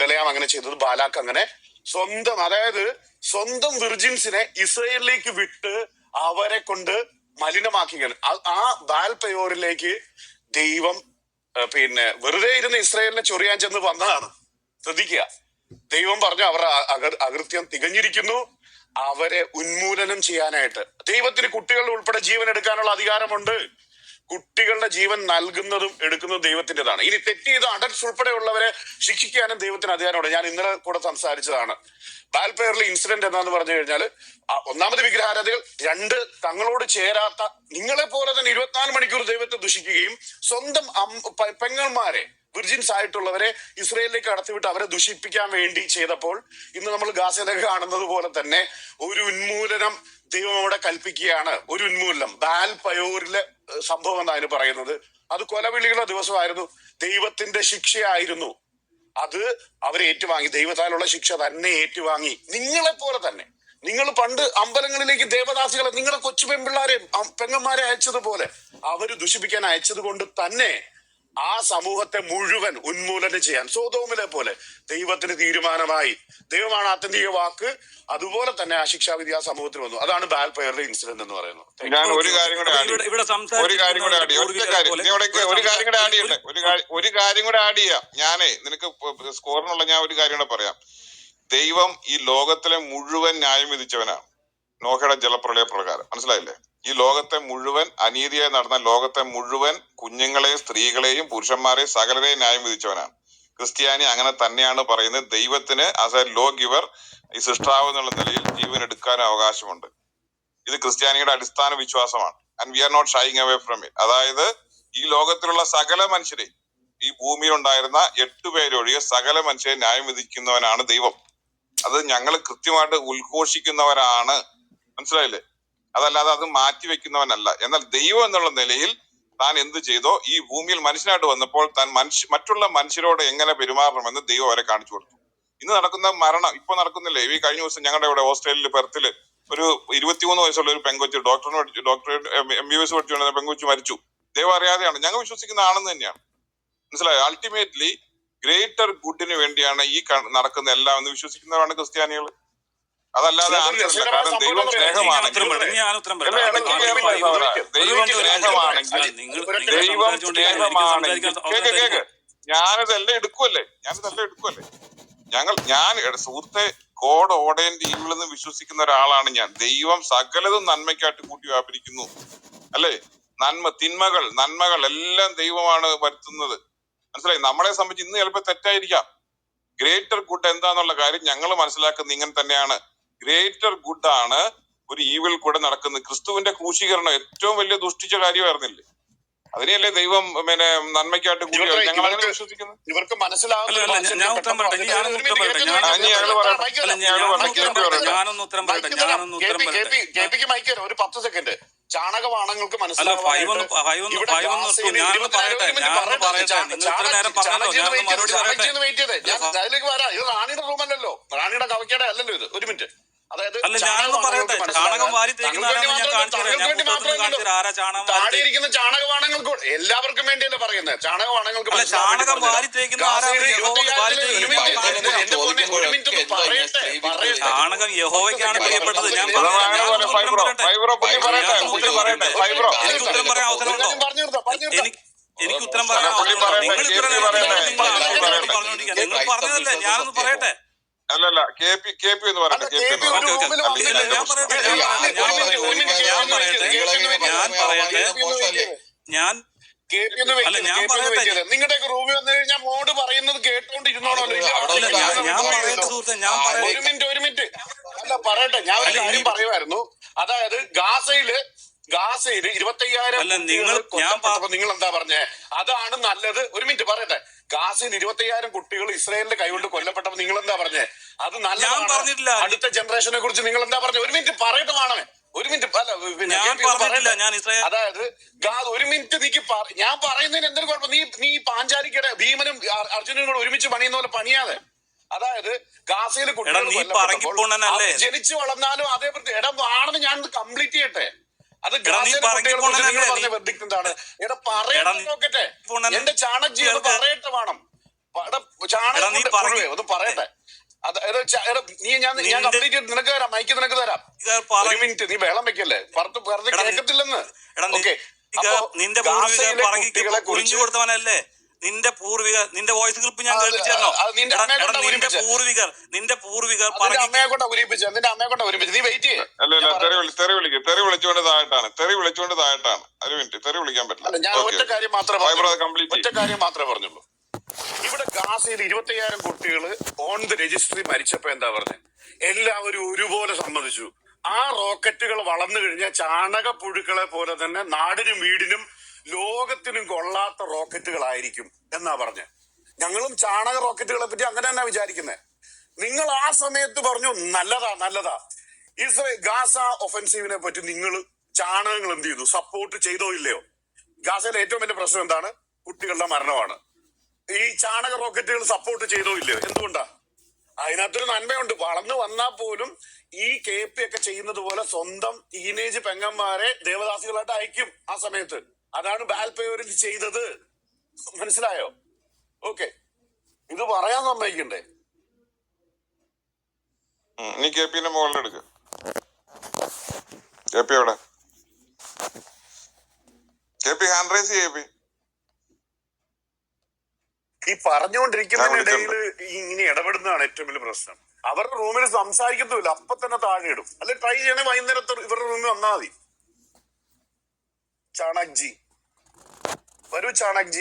ബലയാം അങ്ങനെ ചെയ്തത്. ബാലാക്ക് അങ്ങനെ സ്വന്തം വിർജിൻസിനെ ഇസ്രയേലിലേക്ക് വിട്ട് അവരെ കൊണ്ട് മലിനമാക്കുകയാണ്. ആ ബാൽ പെയോറിലേക്ക് ദൈവം വെറുതെ ഇരുന്ന് ഇസ്രയേലിനെ ചൊറിയാൻ ചെന്ന് വന്നതാണ്. ശ്രദ്ധിക്കുക, ദൈവം പറഞ്ഞു അവരുടെ അകൃത്യം തികഞ്ഞിരിക്കുന്നു, അവരെ ഉന്മൂലനം ചെയ്യാനായിട്ട്. ദൈവത്തിന് കുട്ടികളുടെ ഉൾപ്പെടെ ജീവൻ എടുക്കാനുള്ള അധികാരമുണ്ട്. കുട്ടികളുടെ ജീവൻ നൽകുന്നതും എടുക്കുന്നതും ദൈവത്തിൻ്റെതാണ്. ഇനി തെറ്റ് ചെയ്ത അഡൽട്സ് ഉൾപ്പെടെയുള്ളവരെ ശിക്ഷിക്കാനും ദൈവത്തിന് അധികാരമുണ്ട്. ഞാൻ ഇന്നലെ കൂടെ സംസാരിച്ചതാണ്. ബാൽപെയറിലെ ഇൻസിഡന്റ് എന്താന്ന് പറഞ്ഞു കഴിഞ്ഞാൽ, ഒന്നാമത് വിഗ്രഹാരാധികൾ, രണ്ട് തങ്ങളോട് ചേരാത്ത നിങ്ങളെ പോലെ തന്നെ 24 മണിക്കൂർ ദൈവത്തെ ദുഷിക്കുകയും സ്വന്തം പെങ്ങന്മാരെ വിർജിൻസ് ആയിട്ടുള്ളവരെ ഇസ്രയേലിലേക്ക് കടത്തിവിട്ട് അവരെ ദുഷിപ്പിക്കാൻ വേണ്ടി ചെയ്തപ്പോൾ ഇന്ന് നമ്മൾ ഗാസയിലൊക്കെ കാണുന്നത് പോലെ തന്നെ ഒരു ഉന്മൂലനം ദൈവം അവിടെ കൽപ്പിക്കുകയാണ്. ഒരു ഉന്മൂലനം ബാൽ പയോറിലെ സംഭവം എന്നാണ് പറയുന്നത്. അത് കൊലവിളികളുടെ ദിവസമായിരുന്നു, ദൈവത്തിന്റെ ശിക്ഷയായിരുന്നു. അത് അവരെ ഏറ്റുവാങ്ങി, ദൈവത്താലുള്ള ശിക്ഷ തന്നെ ഏറ്റുവാങ്ങി. നിങ്ങളെ പോലെ തന്നെ, നിങ്ങൾ പണ്ട് അമ്പലങ്ങളിലേക്ക് ദേവദാസികളെ, നിങ്ങളുടെ കൊച്ചു പെൺപിള്ളാരെ പെങ്ങന്മാരെ അയച്ചതുപോലെ അവര് ദുഷിപ്പിക്കാൻ അയച്ചത് കൊണ്ട് തന്നെ ആ സമൂഹത്തെ മുഴുവൻ ഉന്മൂലനം ചെയ്യാൻ സോദോമിലെ പോലെ ദൈവത്തിന് തീരുമാനമായി. ദൈവമാണ് ആത്യന്തിക വാക്ക്. അതുപോലെ തന്നെ ആ ശിക്ഷാവിധി ആ സമൂഹത്തിൽ വന്നു. അതാണ് ബാൽപെയറിലെ ഇൻസിഡന്റ് എന്ന് പറയുന്നത്. ഞാൻ ഒരു കാര്യം കൂടെ ആഡ് ചെയ്യാം. ഞാനേ നിനക്ക് സ്കോറിനുള്ള ഞാൻ ഒരു കാര്യം കൂടെ പറയാം. ദൈവം ഈ ലോകത്തിലെ മുഴുവൻ ന്യായം വിധിച്ചവനാണ് നോഹയുടെ ജലപ്രളയ പ്രകാരം. മനസ്സിലായില്ലേ? ഈ ലോകത്തെ മുഴുവൻ അനീതിയായി നടന്ന ലോകത്തെ മുഴുവൻ കുഞ്ഞുങ്ങളെയും സ്ത്രീകളെയും പുരുഷന്മാരെയും സകലരെയും ന്യായം വിധിച്ചവനാണ്. ക്രിസ്ത്യാനി അങ്ങനെ തന്നെയാണ് പറയുന്നത്. ദൈവത്തിന് ആസ് എ ലോ ഗിവർ, ഈ സൃഷ്ടാവ് എന്നുള്ള നിലയിൽ ജീവൻ എടുക്കാനും അവകാശമുണ്ട്. ഇത് ക്രിസ്ത്യാനിയുടെ അടിസ്ഥാന വിശ്വാസമാണ്. And we are not shying away from it. അതായത് ഈ ലോകത്തിലുള്ള സകല മനുഷ്യരെ, ഈ ഭൂമിയിൽ ഉണ്ടായിരുന്ന 8 പേരൊഴികെ സകല മനുഷ്യരെ ന്യായം വിധിക്കുന്നവനാണ് ദൈവം. അത് ഞങ്ങൾ കൃത്യമായിട്ട് ഉദ്ഘോഷിക്കുന്നവരാണ്. മനസ്സിലായില്ലേ? അതല്ലാതെ അത് മാറ്റിവെക്കുന്നവനല്ല. എന്നാൽ ദൈവം എന്നുള്ള നിലയിൽ താൻ എന്ത് ചെയ്തോ, ഈ ഭൂമിയിൽ മനുഷ്യനായിട്ട് വന്നപ്പോൾ താൻ മറ്റുള്ള മനുഷ്യരോട് എങ്ങനെ പെരുമാറണമെന്ന് ദൈവം അവരെ കാണിച്ചു കൊടുത്തു. ഇന്ന് നടക്കുന്ന മരണം ഇപ്പൊ നടക്കുന്നില്ലേ? ഈ കഴിഞ്ഞ ദിവസം ഞങ്ങളുടെ ഇവിടെ ഓസ്ട്രേലിയയിൽ പെർത്തില് ഒരു 23 വയസ്സുള്ള ഒരു പെങ്കൊച്ച് ഡോക്ടറേറ്റ് MBBS പഠിച്ചുകൊണ്ട് പെങ്കൊച്ച് മരിച്ചു. ദൈവം അറിയാതെയാണ്. ഞങ്ങൾ വിശ്വസിക്കുന്ന ആണെന്ന് തന്നെയാണ്. മനസ്സിലായോ? അൾട്ടിമേറ്റ്ലി ഗ്രേറ്റർ ഗുഡിന് വേണ്ടിയാണ് ഈ നടക്കുന്ന എല്ലാം എന്ന് വിശ്വസിക്കുന്നവരാണ് ക്രിസ്ത്യാനികൾ. അതല്ലാതെ കാരണം ദൈവം സ്നേഹമാണെങ്കിൽ കേക്ക് ഞാനിതെല്ലാം എടുക്കുമല്ലേ. ഞാൻ സുഹൃത്തെ, ഗോഡ് ഓർഡൈൻഡ് ഈവിൾ എന്ന് വിശ്വസിക്കുന്ന ഒരാളാണ് ഞാൻ. ദൈവം സകലതും നന്മയ്ക്കായിട്ട് കൂട്ടി വ്യാപരിക്കുന്നു അല്ലേ? നന്മകൾ എല്ലാം ദൈവമാണ് വരുത്തുന്നത്. മനസ്സിലായി? നമ്മളെ സംബന്ധിച്ച് ഇന്ന് ചിലപ്പോൾ തെറ്റായിരിക്കാം. ഗ്രേറ്റർ ഗുഡ് എന്താന്നുള്ള കാര്യം ഞങ്ങൾ മനസ്സിലാക്കുന്നത് ഇങ്ങനെ തന്നെയാണ്. ഗ്രേറ്റർ ഗുഡ് ആണ് ഒരു ഈവിൽ കൂടെ നടക്കുന്നത്. ക്രിസ്തുവിന്റെ ക്രൂശീകരണം ഏറ്റവും വലിയ ദുഷ്ടിച്ച കാര്യമായിരുന്നില്ലേ? അതിനെയല്ലേ ദൈവം നന്മയ്ക്കായിട്ട് കൂടി ഞങ്ങൾ അങ്ങനെ വിശ്വസിക്കുന്നു. ഇവർക്ക് ഒരു 10 സെക്കൻഡ് ചാണകവാണങ്ങൾക്ക് അതിലേക്ക് വരാം. ഇത് റാണിയുടെ റൂമല്ലല്ലോ, റാണിയുടെ കവക്കയുടെ അല്ലല്ലോ ഇത്. ഒരു മിനിറ്റ്. അതായത് താഴെയിരിക്കുന്ന ചാണകവാണങ്ങൾക്ക് എല്ലാവർക്കും വേണ്ടിയല്ലേ പറയുന്നത്? ചാണകവാണങ്ങൾക്ക് ചാണകം യഹോവയ്ക്കാണ് പ്രിയപ്പെട്ടത്. എനിക്ക് ഉത്തരം പറയാൻ നിങ്ങൾ പറഞ്ഞതല്ലേ, ഞാനൊന്ന് പറയട്ടെ. അല്ലല്ല, KP എന്ന് പറയട്ടെ. നിങ്ങളുടെയൊക്കെ റൂമിൽ വന്നു കഴിഞ്ഞാൽ മോഡ് പറയുന്നത് കേട്ടോണ്ടിരുന്നോണല്ലോ. പറയട്ടെ, ഞാൻ ഒരു കാര്യം പറയുമായിരുന്നു. അതായത് ഗാസയില് 25,000 അല്ല, കുട്ടികൾ കൊല്ലപ്പെട്ടപ്പോ നിങ്ങൾ എന്താ പറഞ്ഞേ? അതാണ് നല്ലത്. ഒരു മിനിറ്റ് പറയട്ടെ. ഗാസയിൽ 25,000 കുട്ടികൾ ഇസ്രായേലിന്റെ കൈകൊണ്ട് കൊല്ലപ്പെട്ടപ്പോ നിങ്ങൾ എന്താ പറഞ്ഞേ? അത് ഞാൻ നല്ലതാണ്. പറഞ്ഞിട്ടില്ല. അടുത്ത ജനറേഷനെ കുറിച്ച് നിങ്ങൾ എന്താ പറഞ്ഞത്? ഒരു മിനിറ്റ് പറയട്ടെ വേണമേ. ഒരു മിനിറ്റ്. അല്ല, പിന്നെ ഞാൻ പറഞ്ഞിട്ടില്ല. ഞാൻ ഇസ്രായേൽ അതായത് ഒരു മിനിറ്റ് നീക്ക് ഞാൻ പറയുന്നതിന് എന്തൊരു കുഴപ്പം? നീ പാഞ്ചാലിക്കടെ ഭീമനും അർജുനനും കൂടെ ഒരുമിച്ച് പണിയുന്ന പോലെ പണിയാതെ. അതായത് ഗാസയിൽ കുട്ടികൾ കൊല്ലപ്പെട്ടപ്പോൾ ജനിച്ചു വളർന്നാലും അതേ ഇടം ആണെന്ന് ഞാൻ കംപ്ലീറ്റ് ചെയ്യട്ടെ. അത് ഗാസയിലെ കുട്ടികളെ കുറിച്ച് നിങ്ങൾ പറഞ്ഞ വെർഡിക്റ്റ് എന്താണ്? എടാ പറയട്ടെ, നോക്കട്ടെ. എന്റെ ചാണകജി അത് പറയട്ടെ വേണം. ചാണകം ഒന്ന് പറയട്ടെ. ഞാൻ കംപ്ലീറ്റ് ചെയ്ത് നിനക്ക് തരാം, മൈക്ക് നിനക്ക് തരാം. ഒരു മിനിറ്റ്, നീ വെള്ളം വെക്കല്ലേ, വെറുതെ കേൾക്കത്തില്ലെന്ന്. ഓക്കെ, നിന്റെ കുട്ടികളെ കുറിച്ച് കൊടുത്തവനല്ലേ നിന്റെ പൂർവികർ. നിന്റെ വോയിസ് ക്ലിപ്പ് ഞാൻ കേൾപ്പിച്ചോ? നിന്റെ പൂർവികർ അമ്മയെ കൊണ്ടാ ഉരിപ്പിച്ചു. നിന്റെ അമ്മയെ കൊണ്ടാ ഉരിപ്പിച്ചു. നീ വെയിറ്റ് ചെയ്യേ. തെറി വിളിച്ചുകൊണ്ട് താഴെട്ടാണ്. ഒരു മിനിറ്റ്, തെറി വിളിക്കാൻ പറ്റില്ല. ഞാൻ ഒറ്റ കാര്യം മാത്രമേ പറഞ്ഞുള്ളൂ. ഇവിടെ ഗാസയിൽ 25,000 കുട്ടികൾ ഓൺ ദി രജിസ്ട്രി മരിച്ചപ്പോ എന്താ പറഞ്ഞത്? എല്ലാവരും ഒരുപോലെ സമ്മതിച്ചു. ആ റോക്കറ്റുകൾ വളർന്നു കഴിഞ്ഞാൽ ചാണകപ്പുഴുക്കളെ പോലെ തന്നെ നാടിനും വീടിനും ലോകത്തിനും കൊള്ളാത്ത റോക്കറ്റുകളായിരിക്കും എന്നാ പറഞ്ഞത്. ഞങ്ങളും ചാണക റോക്കറ്റുകളെ പറ്റി അങ്ങനെ തന്നെ വിചാരിക്കുന്നത്. നിങ്ങൾ ആ സമയത്ത് പറഞ്ഞു നല്ലതാ. ഗാസ ഒഫൻസീവിനെ പറ്റി നിങ്ങൾ ചാണകങ്ങൾ എന്ത് ചെയ്തു? സപ്പോർട്ട് ചെയ്തോ ഇല്ലയോ? ഗാസയിലെ ഏറ്റവും വലിയ പ്രശ്നം എന്താണ്? കുട്ടികളുടെ മരണമാണ്. ഈ ചാണക റോക്കറ്റുകൾ സപ്പോർട്ട് ചെയ്തോ ഇല്ലയോ? എന്തുകൊണ്ടാ? അതിനകത്തൊരു നന്മയുണ്ട്. വളർന്നു വന്നാൽ പോലും ഈ KP ഒക്കെ ചെയ്യുന്നത് പോലെ സ്വന്തം ടീനേജ് പെങ്ങന്മാരെ ദേവദാസികളായിട്ട് അയക്കും ആ സമയത്ത്. അതാണ് ബാൽപേവരിൽ ചെയ്തത്. മനസ്സിലായോ? ഓക്കെ, ഇത് പറയാൻ സമ്മതിക്കണ്ടേ? നീ KP മുകളിലെടുക്ക. KP എവിടെ? KP ഹാൻഡ് റൈസ് ചെയ്യ. ഈ പറഞ്ഞുകൊണ്ടിരിക്കുന്നതിനിടയിൽ ഇങ്ങനെ ഇടപെടുന്നതാണ് ഏറ്റവും വലിയ പ്രശ്നം. അവരുടെ റൂമിൽ സംസാരിക്കത്തുമില്ല, അപ്പൊ തന്നെ താഴെ ഇടും. അല്ലെ ട്രൈ ചെയ്യണേ വൈകുന്നേരത്ത് ഇവരുടെ റൂമിൽ വന്നാൽ മതി. ചാണക് വരൂ ചാണക്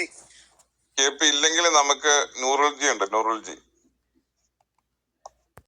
KP ഇല്ലെങ്കിൽ നമുക്ക് നൂറുൽജി ഉണ്ട്.